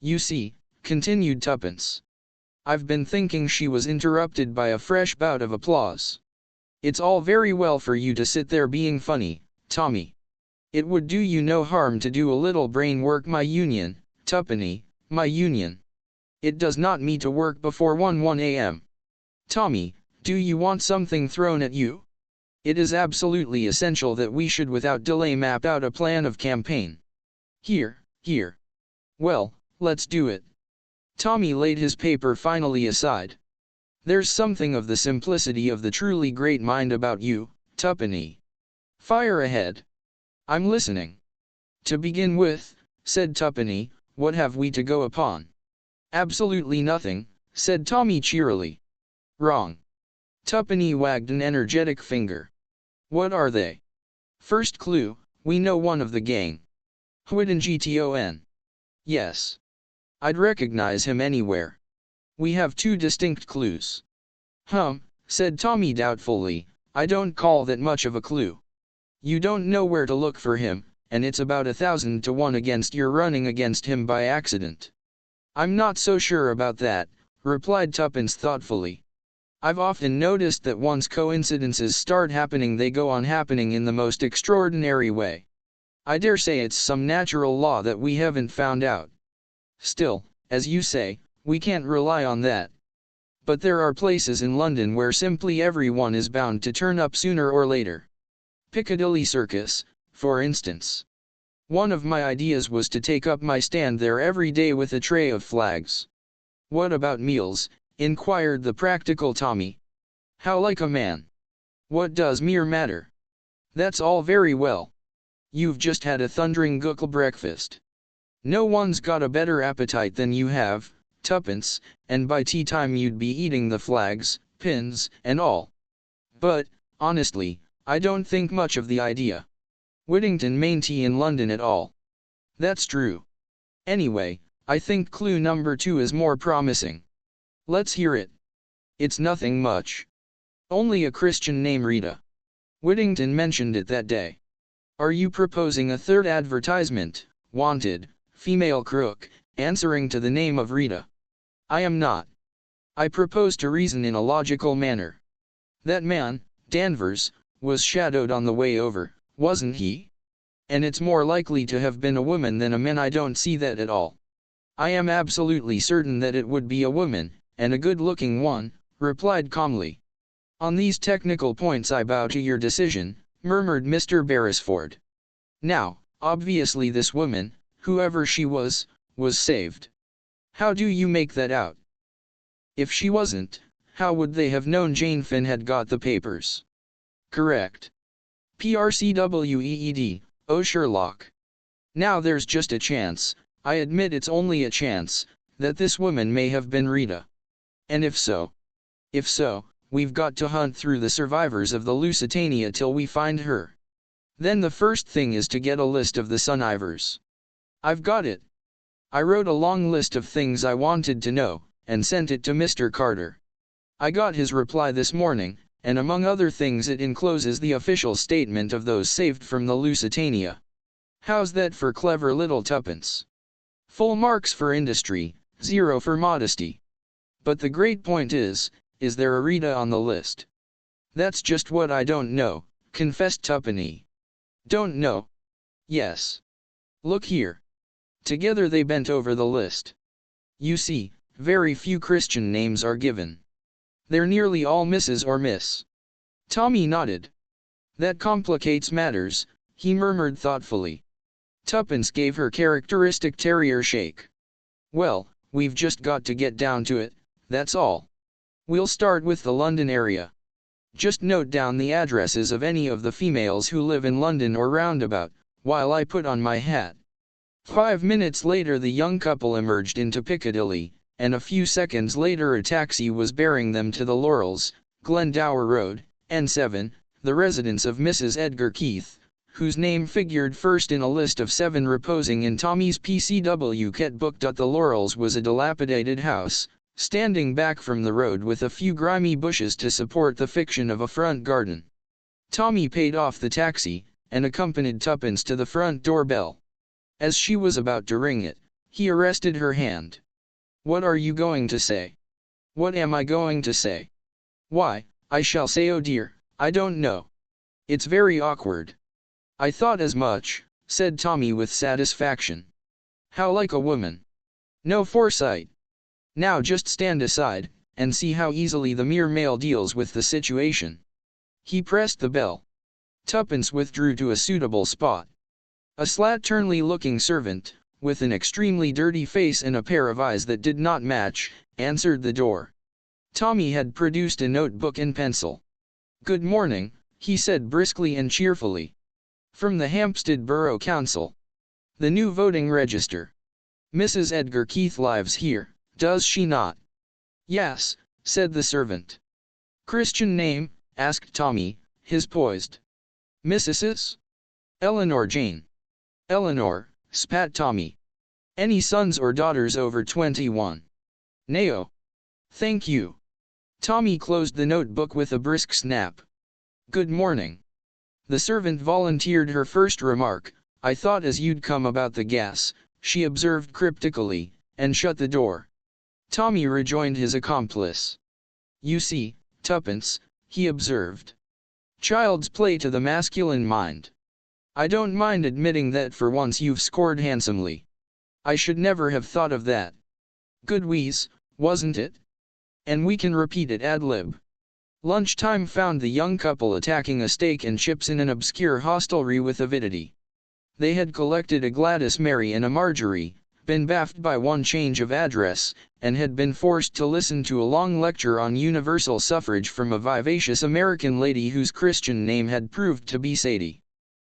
You see, continued Tuppence. I've been thinking. She was interrupted by a fresh bout of applause. It's all very well for you to sit there being funny, Tommy. It would do you no harm to do a little brain work. My union, Tuppenny, my union. It does not me to work before 1 a.m. Tommy, do you want something thrown at you? It is absolutely essential that we should without delay map out a plan of campaign. Here. Well, let's do it. Tommy laid his paper finally aside. There's something of the simplicity of the truly great mind about you, Tuppenny. Fire ahead. I'm listening. To begin with, said Tuppenny, what have we to go upon? Absolutely nothing, said Tommy cheerily. Wrong. Tuppenny wagged an energetic finger. What are they? First clue, we know one of the gang. Whittington. Yes. I'd recognize him anywhere. We have two distinct clues. Said Tommy doubtfully, I don't call that much of a clue. You don't know where to look for him, and it's about 1,000 to 1 against your running against him by accident. I'm not so sure about that, replied Tuppence thoughtfully. I've often noticed that once coincidences start happening they go on happening in the most extraordinary way. I dare say it's some natural law that we haven't found out. Still, as you say, we can't rely on that. But there are places in London where simply everyone is bound to turn up sooner or later. Piccadilly Circus, for instance. One of my ideas was to take up my stand there every day with a tray of flags. What about meals? Inquired the practical Tommy. How like a man. What does mere matter? That's all very well. You've just had a thundering gookle breakfast. No one's got a better appetite than you have, tuppence, and by tea time you'd be eating the flags, pins, and all. But, honestly, I don't think much of the idea. Whittington main tea in London at all. That's true. Anyway, I think clue number 2 is more promising. Let's hear it. It's nothing much. Only a Christian named Rita. Whittington mentioned it that day. Are you proposing a third advertisement? Wanted, female crook, answering to the name of Rita. I am not. I propose to reason in a logical manner. That man, Danvers, was shadowed on the way over, wasn't he? And it's more likely to have been a woman than a man. I don't see that at all. I am absolutely certain that it would be a woman, and a good-looking one, replied calmly. On these technical points I bow to your decision, murmured Mr. Beresford. Now, obviously this woman, whoever she was saved. How do you make that out? If she wasn't, how would they have known Jane Finn had got the papers? Correct. PRCWEED, oh Sherlock. Now there's just a chance, I admit it's only a chance, that this woman may have been Rita. And if so, we've got to hunt through the survivors of the Lusitania till we find her. Then the first thing is to get a list of the survivors. I've got it. I wrote a long list of things I wanted to know, and sent it to Mr. Carter. I got his reply this morning, and among other things it encloses the official statement of those saved from the Lusitania. How's that for clever little tuppence? Full marks for industry, 0 for modesty. But the great point is there a Rita on the list? That's just what I don't know, confessed Tuppenny. Don't know? Yes. Look here. Together they bent over the list. You see, very few Christian names are given. They're nearly all Mrs. or Miss. Tommy nodded. That complicates matters, he murmured thoughtfully. Tuppence gave her characteristic terrier shake. Well, we've just got to get down to it, that's all. We'll start with the London area. Just note down the addresses of any of the females who live in London or roundabout, while I put on my hat. 5 minutes later the young couple emerged into Piccadilly, and a few seconds later a taxi was bearing them to the Laurels, Glendower Road, N7, the residence of Mrs. Edgar Keith, whose name figured first in a list of 7 reposing in Tommy's PCW kit book. The Laurels was a dilapidated house, standing back from the road with a few grimy bushes to support the fiction of a front garden. Tommy paid off the taxi, and accompanied Tuppence to the front doorbell. As she was about to ring it, he arrested her hand. What are you going to say? What am I going to say? Why, I shall say, oh dear, I don't know. It's very awkward. I thought as much, said Tommy with satisfaction. How like a woman. No foresight. Now just stand aside, and see how easily the mere male deals with the situation. He pressed the bell. Tuppence withdrew to a suitable spot. A slatternly-looking servant, with an extremely dirty face and a pair of eyes that did not match, answered the door. Tommy had produced a notebook and pencil. Good morning, he said briskly and cheerfully. From the Hampstead Borough Council. The new voting register. Mrs. Edgar Keith lives here, does she not? Yes, said the servant. Christian name? Asked Tommy, his poised. Mrs. Eleanor Jane. Eleanor, spat Tommy. Any sons or daughters over 21? No. Thank you. Tommy closed the notebook with a brisk snap. Good morning. The servant volunteered her first remark. I thought as you'd come about the gas, she observed cryptically, and shut the door. Tommy rejoined his accomplice. You see, Tuppence, he observed. Child's play to the masculine mind. I don't mind admitting that for once you've scored handsomely. I should never have thought of that. Good wheeze, wasn't it? And we can repeat it ad lib. Lunchtime found the young couple attacking a steak and chips in an obscure hostelry with avidity. They had collected a Gladys Mary and a Marjorie, been baffed by one change of address, and had been forced to listen to a long lecture on universal suffrage from a vivacious American lady whose Christian name had proved to be Sadie.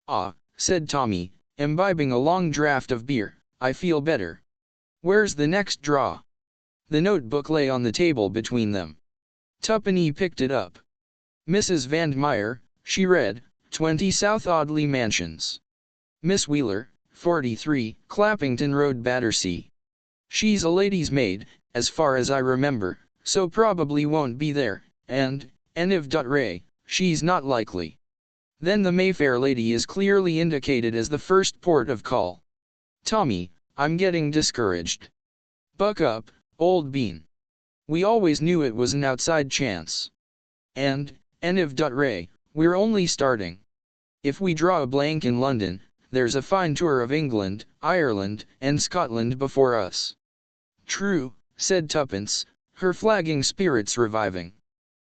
"Ah," said Tommy, imbibing a long draught of beer, "I feel better. Where's the next draw?" The notebook lay on the table between them. Tuppeny picked it up. "Mrs. Vandmeyer," she read, 20 South Audley Mansions. "Miss Wheeler, 43, Clappington Road, Battersea. She's a lady's maid, as far as I remember, so probably won't be there, and Ray, she's not likely. Then the Mayfair lady is clearly indicated as the first port of call. Tommy, I'm getting discouraged. Buck up, old bean. We always knew it was an outside chance. And Ray, we're only starting. If we draw a blank in London, there's a fine tour of England, Ireland, and Scotland before us." "True," said Tuppence, her flagging spirits reviving.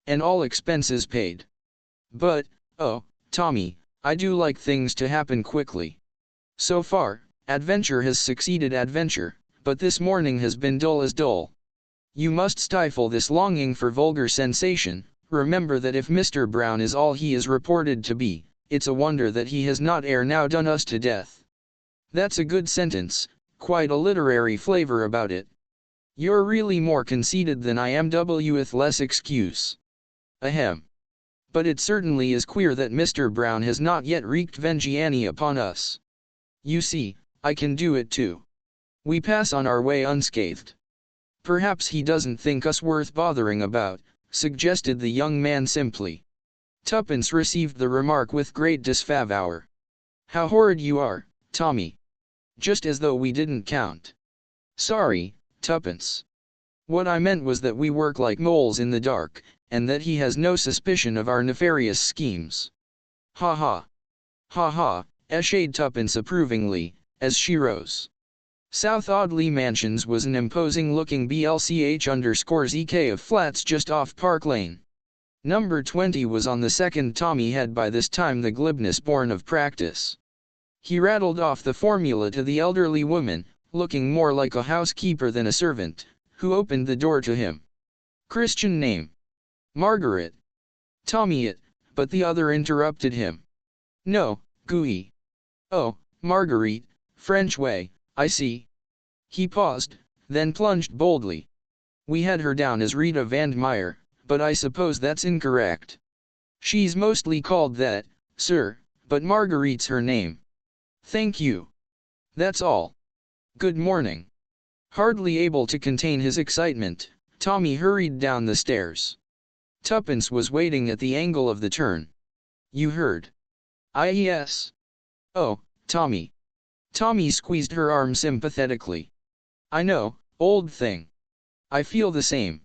"And all expenses paid. But, oh, Tommy, I do like things to happen quickly. So far, adventure has succeeded adventure, but this morning has been dull as dull. You must stifle this longing for vulgar sensation. Remember that if Mr. Brown is all he is reported to be, it's a wonder that he has not ere now done us to death. That's a good sentence, quite a literary flavor about it. You're really more conceited than I am, with less excuse. Ahem. But it certainly is queer that Mr. Brown has not yet wreaked vengeance upon us. You see, I can do it too. We pass on our way unscathed. Perhaps he doesn't think us worth bothering about," suggested the young man simply. Tuppence received the remark with great disfavor. "How horrid you are, Tommy. Just as though we didn't count." "Sorry, Tuppence. What I meant was that we work like moles in the dark, and that he has no suspicion of our nefarious schemes." "Ha ha. Ha ha," echoed Tuppence approvingly, as she rose. South Audley Mansions was an imposing-looking BLCH_EK of flats just off Park Lane. Number 20 was on the second. Tommy had by this time the glibness born of practice. He rattled off the formula to the elderly woman, looking more like a housekeeper than a servant, who opened the door to him. "Christian name?" "Margaret." Tommy it, but the other interrupted him. "No, gooey. Oh, Marguerite, French way, I see." He paused, then plunged boldly. "We had her down as Rita Vandmeyer, but I suppose that's incorrect." "She's mostly called that, sir, but Marguerite's her name." "Thank you. That's all. Good morning." Hardly able to contain his excitement, Tommy hurried down the stairs. Tuppence was waiting at the angle of the turn. "You heard?" "Yes." "Oh, Tommy." Tommy squeezed her arm sympathetically. "I know, old thing. I feel the same.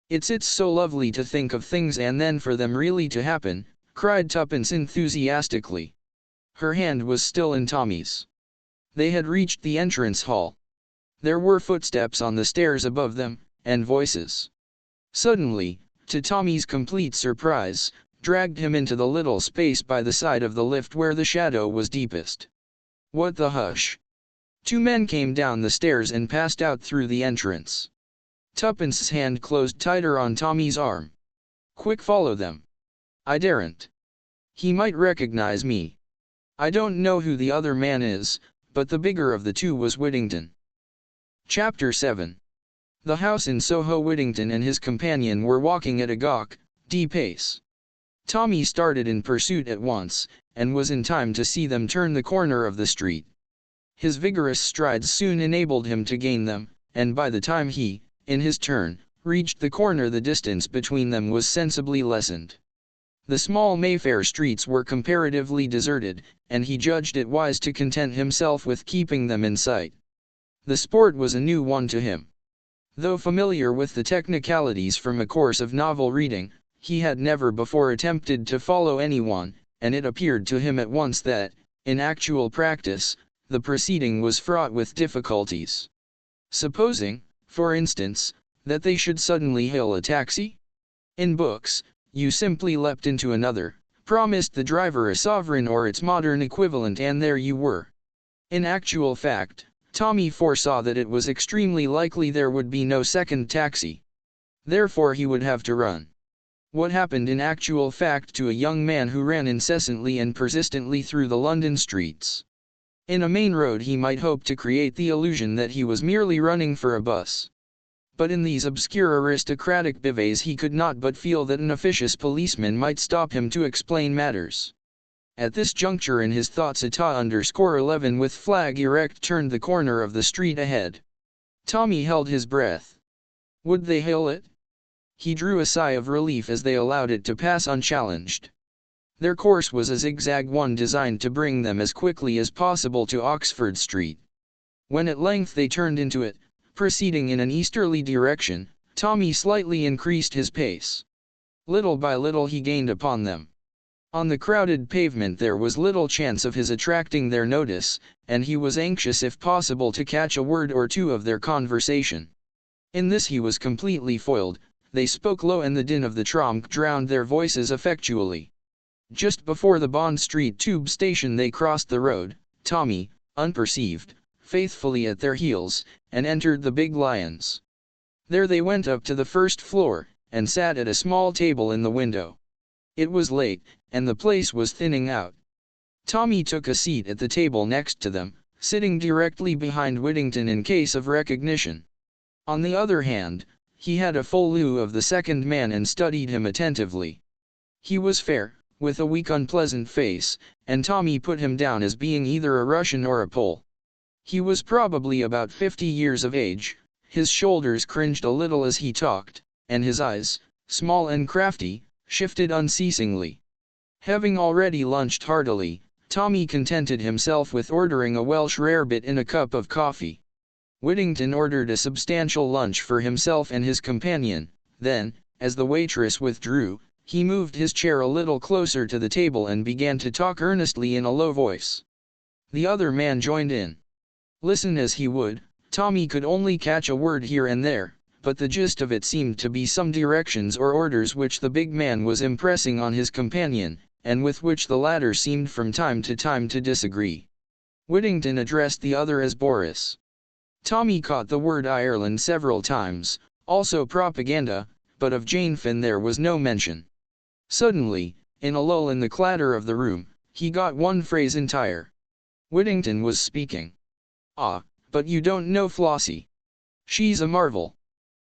It's so lovely to think of things and then for them really to happen," cried Tuppence enthusiastically. Her hand was still in Tommy's. They had reached the entrance hall. There were footsteps on the stairs above them, and voices. Suddenly, to Tommy's complete surprise, dragged him into the little space by the side of the lift where the shadow was deepest. "What the hush?" Two men came down the stairs and passed out through the entrance. Tuppence's hand closed tighter on Tommy's arm. "Quick, follow them." "I daren't. He might recognize me." "I don't know who the other man is, but the bigger of the two was Whittington." Chapter 7. The house in Soho. Whittington and his companion were walking at a gawk-d pace. Tommy started in pursuit at once, and was in time to see them turn the corner of the street. His vigorous strides soon enabled him to gain them, and by the time he, in his turn, reached the corner the distance between them was sensibly lessened. The small Mayfair streets were comparatively deserted, and he judged it wise to content himself with keeping them in sight. The sport was a new one to him. Though familiar with the technicalities from a course of novel reading, he had never before attempted to follow anyone, and it appeared to him at once that, in actual practice, the proceeding was fraught with difficulties. Supposing, for instance, That they should suddenly hail a taxi? In books, you simply leapt into another, promised the driver a sovereign or its modern equivalent, and there you were. In actual fact, Tommy foresaw that it was extremely likely there would be no second taxi. Therefore he would have to run. What happened in actual fact to a young man who ran incessantly and persistently through the London streets? In a main road he might hope to create the illusion that he was merely running for a bus. But in these obscure aristocratic bivets he could not but feel that an officious policeman might stop him to explain matters. At this juncture in his thoughts _11 with flag erect turned the corner of the street ahead. Tommy held his breath. Would they hail it? He drew a sigh of relief as they allowed it to pass unchallenged. Their course was a zigzag one designed to bring them as quickly as possible to Oxford Street. When at length they turned into it, proceeding in an easterly direction, Tommy slightly increased his pace. Little by little he gained upon them. On the crowded pavement there was little chance of his attracting their notice, and he was anxious if possible to catch a word or two of their conversation. In this he was completely foiled. They spoke low and the din of the tram drowned their voices effectually. Just before the Bond Street tube station they crossed the road, Tommy, unperceived, faithfully at their heels, and entered the Big Lions. There they went up to the first floor, and sat at a small table in the window. It was late, and the place was thinning out. Tommy took a seat at the table next to them, sitting directly behind Whittington in case of recognition. On the other hand, he had a full view of the second man and studied him attentively. He was fair, with a weak unpleasant face, and Tommy put him down as being either a Russian or a Pole. He was probably about 50 years of age, his shoulders cringed a little as he talked, and his eyes, small and crafty, shifted unceasingly. Having already lunched heartily, Tommy contented himself with ordering a Welsh rarebit in a cup of coffee. Whittington ordered a substantial lunch for himself and his companion. Then, as the waitress withdrew, he moved his chair a little closer to the table and began to talk earnestly in a low voice. The other man joined in. Listen as he would, Tommy could only catch a word here and there, but the gist of it seemed to be some directions or orders which the big man was impressing on his companion, and with which the latter seemed from time to time to disagree. Whittington addressed the other as Boris. Tommy caught the word Ireland several times, also propaganda, but of Jane Finn there was no mention. Suddenly, in a lull in the clatter of the room, he got one phrase entire. Whittington was speaking. Ah, but you don't know Flossie. She's a marvel.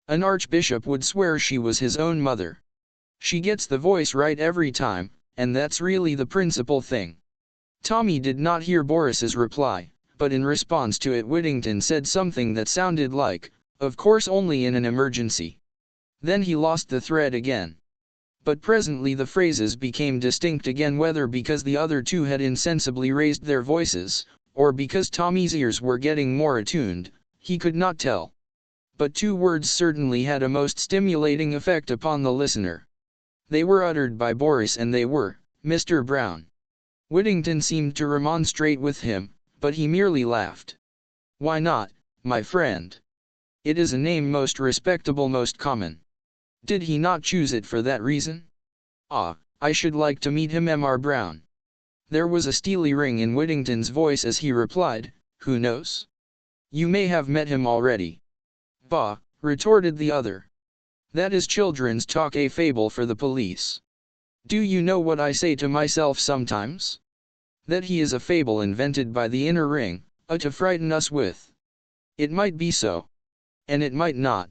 An archbishop would swear she was his own mother. She gets the voice right every time, and that's really the principal thing. Tommy did not hear Boris's reply, but in response to it Whittington said something that sounded like, of course only in an emergency. Then he lost the thread again. But presently the phrases became distinct again, whether because the other two had insensibly raised their voices, or because Tommy's ears were getting more attuned, he could not tell. But two words certainly had a most stimulating effect upon the listener. They were uttered by Boris and they were, Mr. Brown. Whittington seemed to remonstrate with him, but he merely laughed. Why not, my friend? It is a name most respectable, most common. Did he not choose it for that reason? Ah, I should like to meet him, Mr. Brown. There was a steely ring in Whittington's voice as he replied, who knows? You may have met him already. Bah, retorted the other. That is children's talk, a fable for the police. Do you know what I say to myself sometimes? That he is a fable invented by the inner ring, to frighten us with. It might be so. And it might not.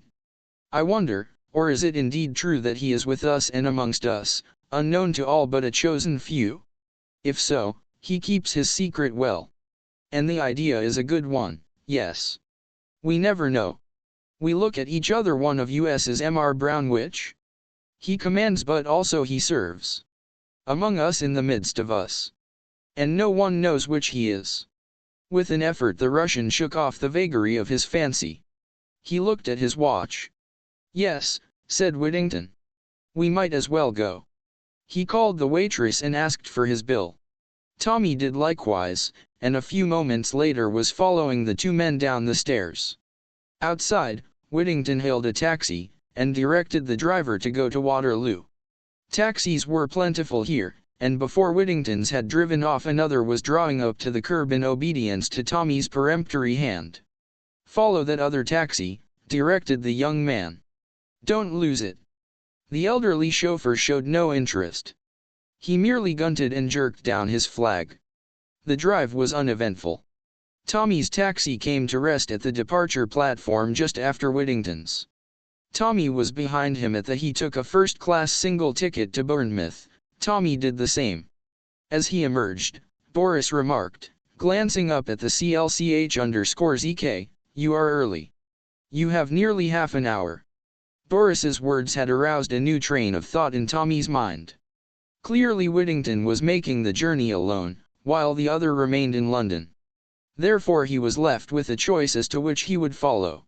I wonder, or is it indeed true that he is with us and amongst us, unknown to all but a chosen few? If so, he keeps his secret well. And the idea is a good one, yes. We never know. We look at each other, one of us is Mr. Brown, which? He commands but also he serves. Among us, in the midst of us. And no one knows which he is. With an effort the Russian shook off the vagary of his fancy. He looked at his watch. Yes, said Whittington. We might as well go. He called the waitress and asked for his bill. Tommy did likewise, and a few moments later was following the two men down the stairs. Outside, Whittington hailed a taxi, and directed the driver to go to Waterloo. Taxis were plentiful here, and before Whittington's had driven off another was drawing up to the curb in obedience to Tommy's peremptory hand. "Follow that other taxi," directed the young man. "Don't lose it." The elderly chauffeur showed no interest. He merely grunted and jerked down his flag. The drive was uneventful. Tommy's taxi came to rest at the departure platform just after Whittington's. Tommy was behind him he took a first-class single ticket to Bournemouth. Tommy did the same. As he emerged, Boris remarked, glancing up at the CLCH_EK, "You are early. You have nearly half an hour." Boris's words had aroused a new train of thought in Tommy's mind. Clearly Whittington was making the journey alone, while the other remained in London. Therefore he was left with a choice as to which he would follow.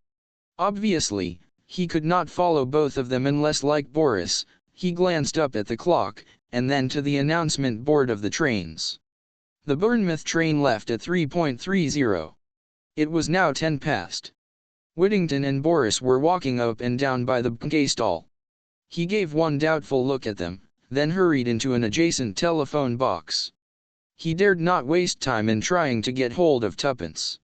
Obviously, he could not follow both of them unless, like Boris, he glanced up at the clock, and then to the announcement board of the trains. The Bournemouth train left at 3:30. It was now 10 past. Whittington and Boris were walking up and down by the bouquet stall. He gave one doubtful look at them, then hurried into an adjacent telephone box. He dared not waste time in trying to get hold of Tuppence.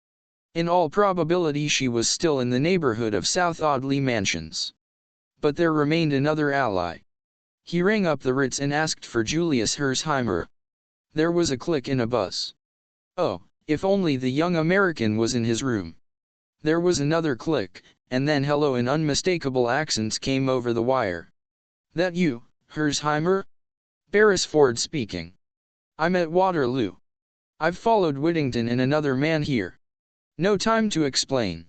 In all probability she was still in the neighborhood of South Audley Mansions. But there remained another ally. He rang up the Ritz and asked for Julius Hersheimer. There was a click and a buzz. Oh, if only the young American was in his room. There was another click, and then hello in unmistakable accents came over the wire. "That you, Hersheimer?" Beresford speaking. "I'm at Waterloo. I've followed Whittington and another man here. No time to explain.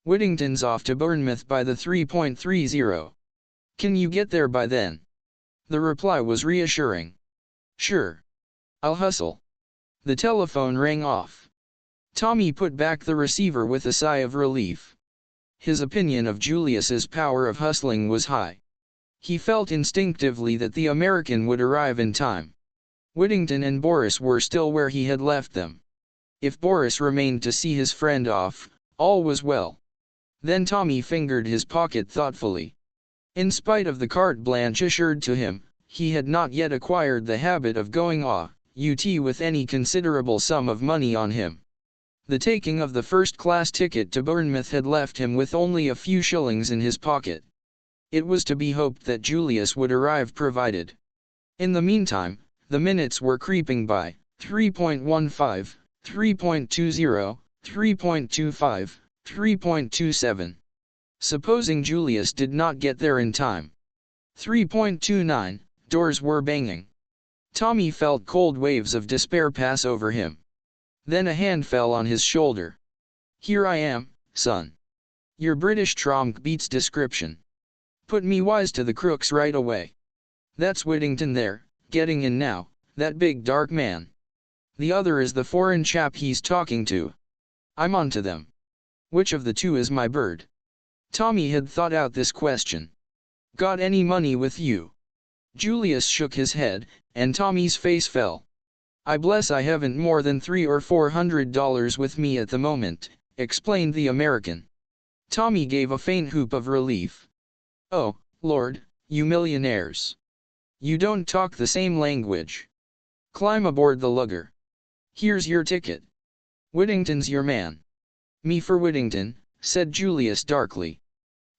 Whittington's off to Bournemouth by the 3:30. Can you get there by then?" The reply was reassuring. "Sure. I'll hustle." The telephone rang off. Tommy put back the receiver with a sigh of relief. His opinion of Julius's power of hustling was high. He felt instinctively that the American would arrive in time. Whittington and Boris were still where he had left them. If Boris remained to see his friend off, all was well. Then Tommy fingered his pocket thoughtfully. In spite of the carte blanche assured to him, he had not yet acquired the habit of going out with any considerable sum of money on him. The taking of the first-class ticket to Bournemouth had left him with only a few shillings in his pocket. It was to be hoped that Julius would arrive provided. In the meantime, the minutes were creeping by, 3.15, 3.20, 3.25, 3.27. Supposing Julius did not get there in time. 3.29, doors were banging. Tommy felt cold waves of despair pass over him. Then a hand fell on his shoulder. "Here I am, son. Your British trunk beats description. Put me wise to the crooks right away. That's Whittington there, getting in now, that big dark man. The other is the foreign chap he's talking to. I'm on to them. Which of the two is my bird?" Tommy had thought out this question. "Got any money with you?" Julius shook his head, and Tommy's face fell. "I haven't more than $300 or $400 with me at the moment," explained the American. Tommy gave a faint whoop of relief. "Oh, Lord, you millionaires. You don't talk the same language. Climb aboard the lugger. Here's your ticket. Whittington's your man." "Me for Whittington," said Julius darkly.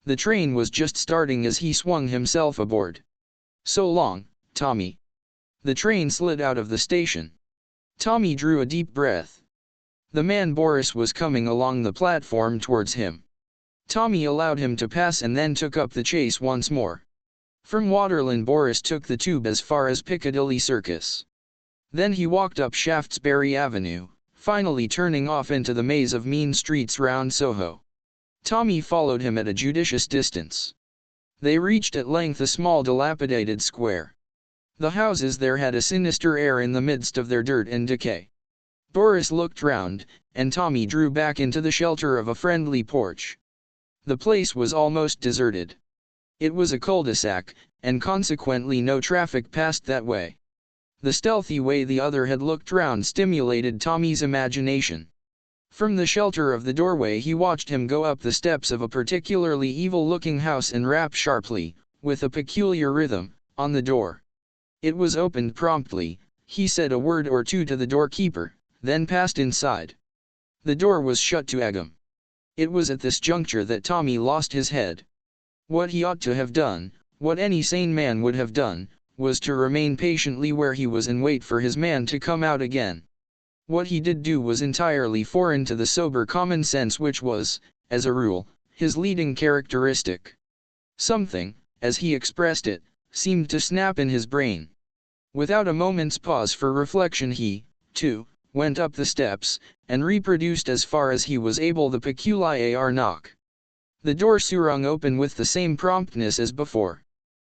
The train was just starting as he swung himself aboard. "So long, Tommy." The train slid out of the station. Tommy drew a deep breath. The man Boris was coming along the platform towards him. Tommy allowed him to pass and then took up the chase once more. From Waterloo Boris took the tube as far as Piccadilly Circus. Then he walked up Shaftesbury Avenue, finally turning off into the maze of mean streets round Soho. Tommy followed him at a judicious distance. They reached at length a small dilapidated square. The houses there had a sinister air in the midst of their dirt and decay. Boris looked round, and Tommy drew back into the shelter of a friendly porch. The place was almost deserted. It was a cul-de-sac, and consequently no traffic passed that way. The stealthy way the other had looked round stimulated Tommy's imagination. From the shelter of the doorway he watched him go up the steps of a particularly evil-looking house and rap sharply, with a peculiar rhythm, on the door. It was opened promptly. He said a word or two to the doorkeeper, then passed inside. The door was shut to Agam. It was at this juncture that Tommy lost his head. What he ought to have done, what any sane man would have done, was to remain patiently where he was and wait for his man to come out again. What he did do was entirely foreign to the sober common sense which was, as a rule, his leading characteristic. Something, as he expressed it, seemed to snap in his brain. Without a moment's pause for reflection he, too, went up the steps, and reproduced as far as he was able the peculiar knock. The door swung open with the same promptness as before.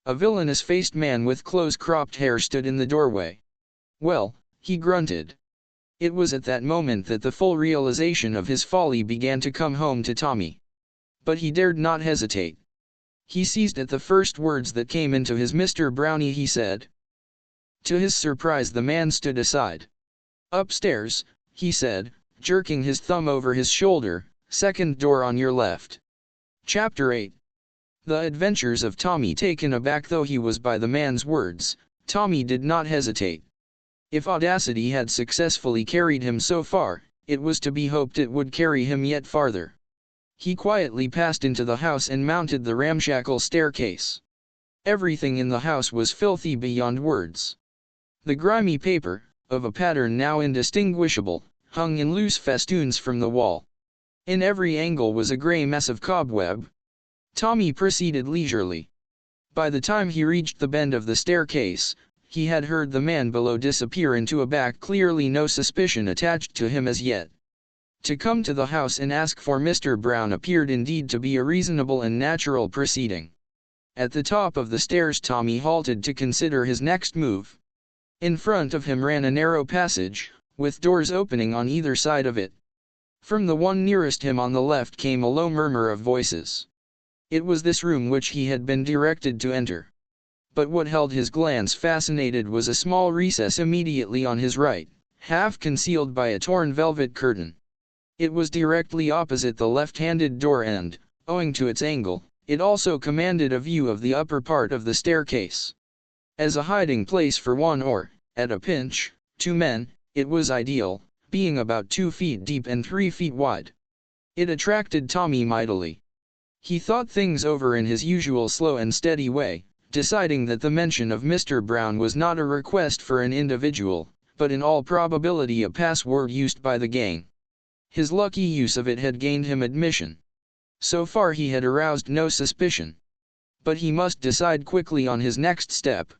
A villainous-faced man with close-cropped hair stood in the doorway. "Well," he grunted. It was at that moment that the full realization of his folly began to come home to Tommy. But he dared not hesitate. He seized at the first words that came into his "Mr. Brownie," he said. To his surprise the man stood aside. "Upstairs," he said, jerking his thumb over his shoulder, "second door on your left." Chapter 8. The adventures of Tommy. Taken aback though he was by the man's words, Tommy did not hesitate. If audacity had successfully carried him so far, it was to be hoped it would carry him yet farther. He quietly passed into the house and mounted the ramshackle staircase. Everything in the house was filthy beyond words. The grimy paper, of a pattern now indistinguishable, hung in loose festoons from the wall. In every angle was a grey mess of cobweb. Tommy proceeded leisurely. By the time he reached the bend of the staircase, he had heard the man below disappear into a back, clearly no suspicion attached to him as yet. To come to the house and ask for Mr. Brown appeared indeed to be a reasonable and natural proceeding. At the top of the stairs Tommy halted to consider his next move. In front of him ran a narrow passage, with doors opening on either side of it. From the one nearest him on the left came a low murmur of voices. It was this room which he had been directed to enter. But what held his glance fascinated was a small recess immediately on his right, half concealed by a torn velvet curtain. It was directly opposite the left-handed door and, owing to its angle, it also commanded a view of the upper part of the staircase. As a hiding place for one or, at a pinch, two men, it was ideal, being about 2 feet deep and 3 feet wide. It attracted Tommy mightily. He thought things over in his usual slow and steady way, deciding that the mention of Mr. Brown was not a request for an individual, but in all probability a password used by the gang. His lucky use of it had gained him admission. So far he had aroused no suspicion. But he must decide quickly on his next step.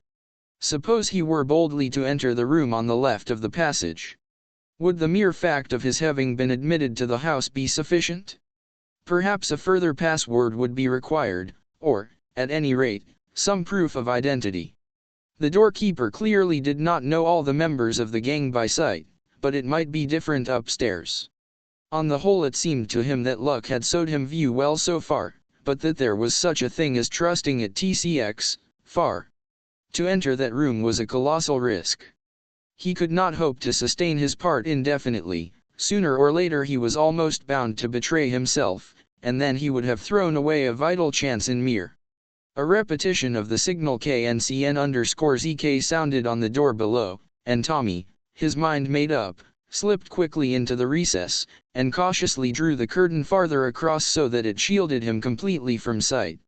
Suppose he were boldly to enter the room on the left of the passage. Would the mere fact of his having been admitted to the house be sufficient? Perhaps a further password would be required, or, at any rate, some proof of identity. The doorkeeper clearly did not know all the members of the gang by sight, but it might be different upstairs. On the whole it seemed to him that luck had sewed him view well so far, but that there was such a thing as trusting it tcx, far. To enter that room was a colossal risk. He could not hope to sustain his part indefinitely. Sooner or later he was almost bound to betray himself, and then he would have thrown away a vital chance in mere. A repetition of the signal KNCN_EK sounded on the door below, and Tommy, his mind made up, slipped quickly into the recess, and cautiously drew the curtain farther across so that it shielded him completely from sight.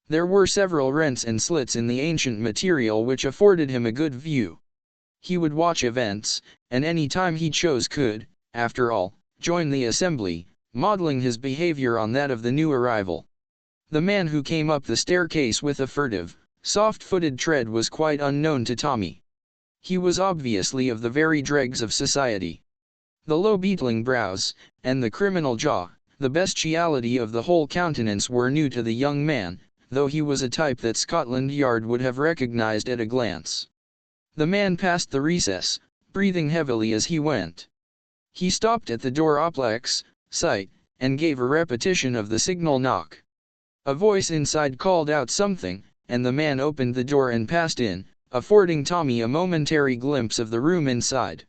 There were several rents and slits in the ancient material which afforded him a good view. He would watch events, and any time he chose could, after all, join the assembly, modeling his behavior on that of the new arrival. The man who came up the staircase with a furtive, soft-footed tread was quite unknown to Tommy. He was obviously of the very dregs of society. The low beetling brows, and the criminal jaw, the bestiality of the whole countenance were new to the young man, though he was a type that Scotland Yard would have recognized at a glance. The man passed the recess, breathing heavily as he went. He stopped at the door oplex, sight, and gave a repetition of the signal knock. A voice inside called out something, and the man opened the door and passed in, affording Tommy a momentary glimpse of the room inside.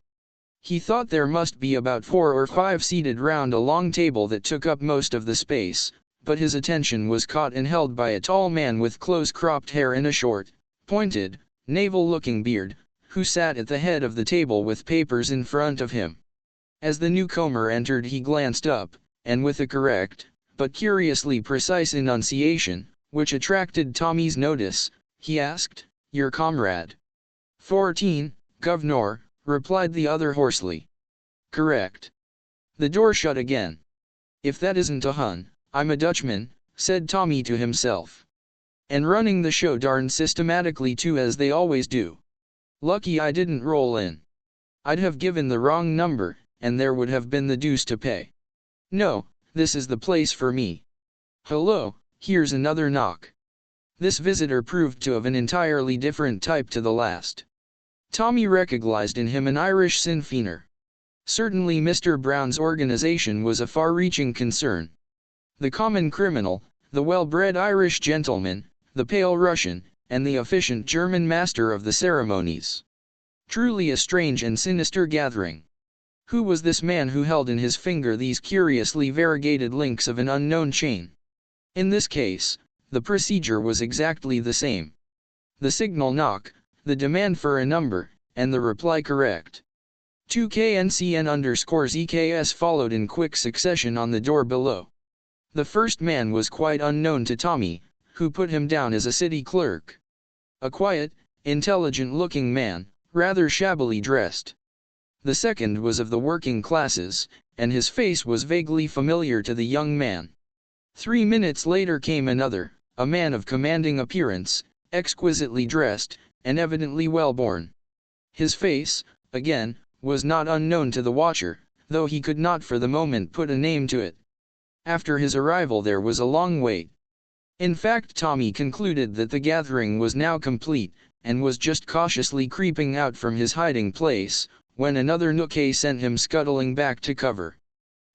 He thought there must be about 4 or 5 seated round a long table that took up most of the space, but his attention was caught and held by a tall man with close-cropped hair and a short, pointed, navel-looking beard, who sat at the head of the table with papers in front of him. As the newcomer entered he glanced up, and with a correct, but curiously precise enunciation, which attracted Tommy's notice, he asked, "Your comrade?" 14, governor, replied the other hoarsely. "Correct." The door shut again. "If that isn't a Hun, I'm a Dutchman," said Tommy to himself. "And running the show darn systematically too, as they always do. Lucky I didn't roll in. I'd have given the wrong number, and there would have been the deuce to pay. No, this is the place for me. Hello, here's another knock." This visitor proved to of an entirely different type to the last. Tommy recognized in him an Irish Sinn Féiner. Certainly Mr. Brown's organization was a far-reaching concern. The common criminal, the well-bred Irish gentleman, the pale Russian, and the efficient German master of the ceremonies. Truly a strange and sinister gathering. Who was this man who held in his finger these curiously variegated links of an unknown chain? In this case, the procedure was exactly the same. The signal knock, the demand for a number, and the reply correct. 2KNCN_EKS followed in quick succession on the door below. The first man was quite unknown to Tommy, who put him down as a city clerk. A quiet, intelligent-looking man, rather shabbily dressed. The second was of the working classes, and his face was vaguely familiar to the young man. 3 minutes later came another, a man of commanding appearance, exquisitely dressed, and evidently well-born. His face, again, was not unknown to the watcher, though he could not for the moment put a name to it. After his arrival there was a long wait. In fact, Tommy concluded that the gathering was now complete, and was just cautiously creeping out from his hiding place, when another Nookie sent him scuttling back to cover.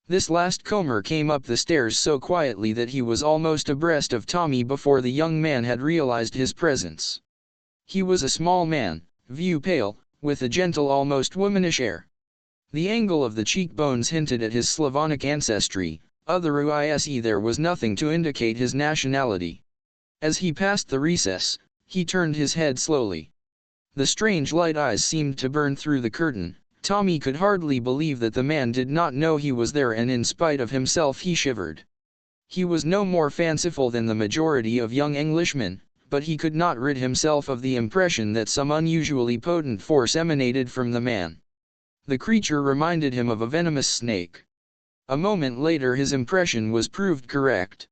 This last comer came up the stairs so quietly that he was almost abreast of Tommy before the young man had realized his presence. He was a small man, view pale, with a gentle almost womanish air. The angle of the cheekbones hinted at his Slavonic ancestry, otherwise there was nothing to indicate his nationality. As he passed the recess, he turned his head slowly. The strange light eyes seemed to burn through the curtain. Tommy could hardly believe that the man did not know he was there, and in spite of himself he shivered. He was no more fanciful than the majority of young Englishmen, but he could not rid himself of the impression that some unusually potent force emanated from the man. The creature reminded him of a venomous snake. A moment later his impression was proved correct.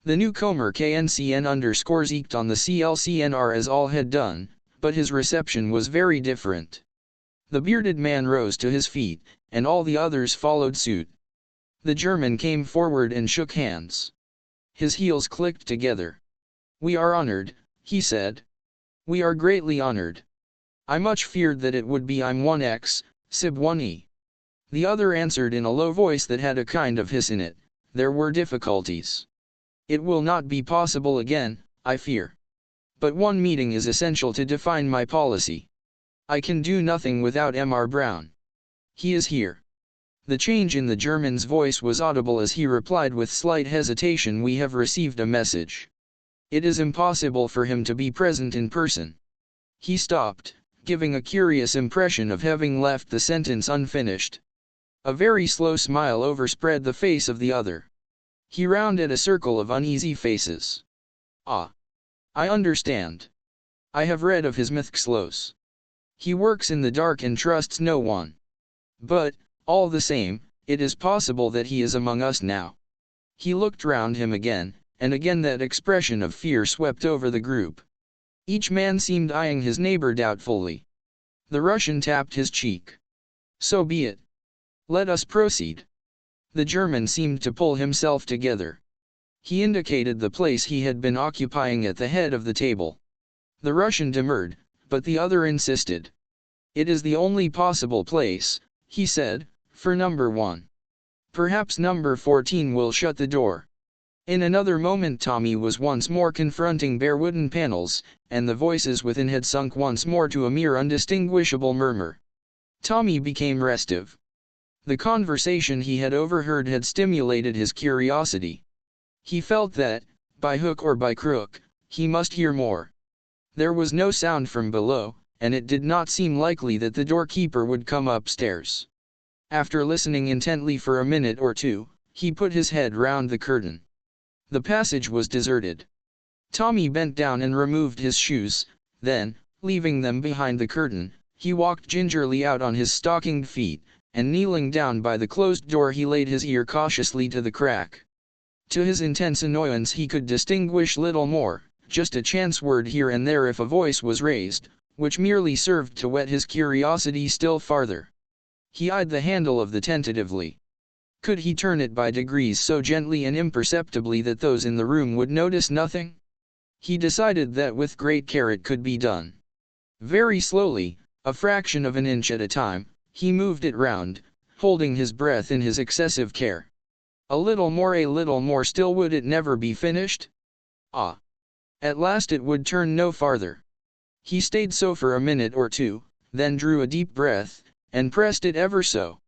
The newcomer KNCN_eked on the CLCNR as all had done, but his reception was very different. The bearded man rose to his feet, and all the others followed suit. The German came forward and shook hands. His heels clicked together. "We are honored," he said. "We are greatly honored. I much feared that it would be I'm 1X, Sib 1E. The other answered in a low voice that had a kind of hiss in it, "There were difficulties. It will not be possible again, I fear. But one meeting is essential to define my policy. I can do nothing without Mr. Brown. He is here." The change in the German's voice was audible as he replied with slight hesitation, "We have received a message. It is impossible for him to be present in person." He stopped, giving a curious impression of having left the sentence unfinished. A very slow smile overspread the face of the other. He rounded a circle of uneasy faces. "Ah. I understand. I have read of his mythos. He works in the dark and trusts no one. But, all the same, it is possible that he is among us now." He looked round him again, and again that expression of fear swept over the group. Each man seemed eyeing his neighbor doubtfully. The Russian tapped his cheek. "So be it. Let us proceed." The German seemed to pull himself together. He indicated the place he had been occupying at the head of the table. The Russian demurred, but the other insisted. "It is the only possible place," he said, "for number 1. Perhaps number 14 will shut the door." In another moment Tommy was once more confronting bare wooden panels, and the voices within had sunk once more to a mere undistinguishable murmur. Tommy became restive. The conversation he had overheard had stimulated his curiosity. He felt that, by hook or by crook, he must hear more. There was no sound from below, and it did not seem likely that the doorkeeper would come upstairs. After listening intently for a minute or two, he put his head round the curtain. The passage was deserted. Tommy bent down and removed his shoes, then, leaving them behind the curtain, he walked gingerly out on his stockinged feet, and kneeling down by the closed door he laid his ear cautiously to the crack. To his intense annoyance he could distinguish little more, just a chance word here and there if a voice was raised, which merely served to whet his curiosity still farther. He eyed the handle of the tentatively. Could he turn it by degrees so gently and imperceptibly that those in the room would notice nothing? He decided that with great care it could be done. Very slowly, a fraction of an inch at a time, he moved it round, holding his breath in his excessive care. A little more still, would it never be finished? Ah! At last it would turn no farther. He stayed so for a minute or two, then drew a deep breath, and pressed it ever so.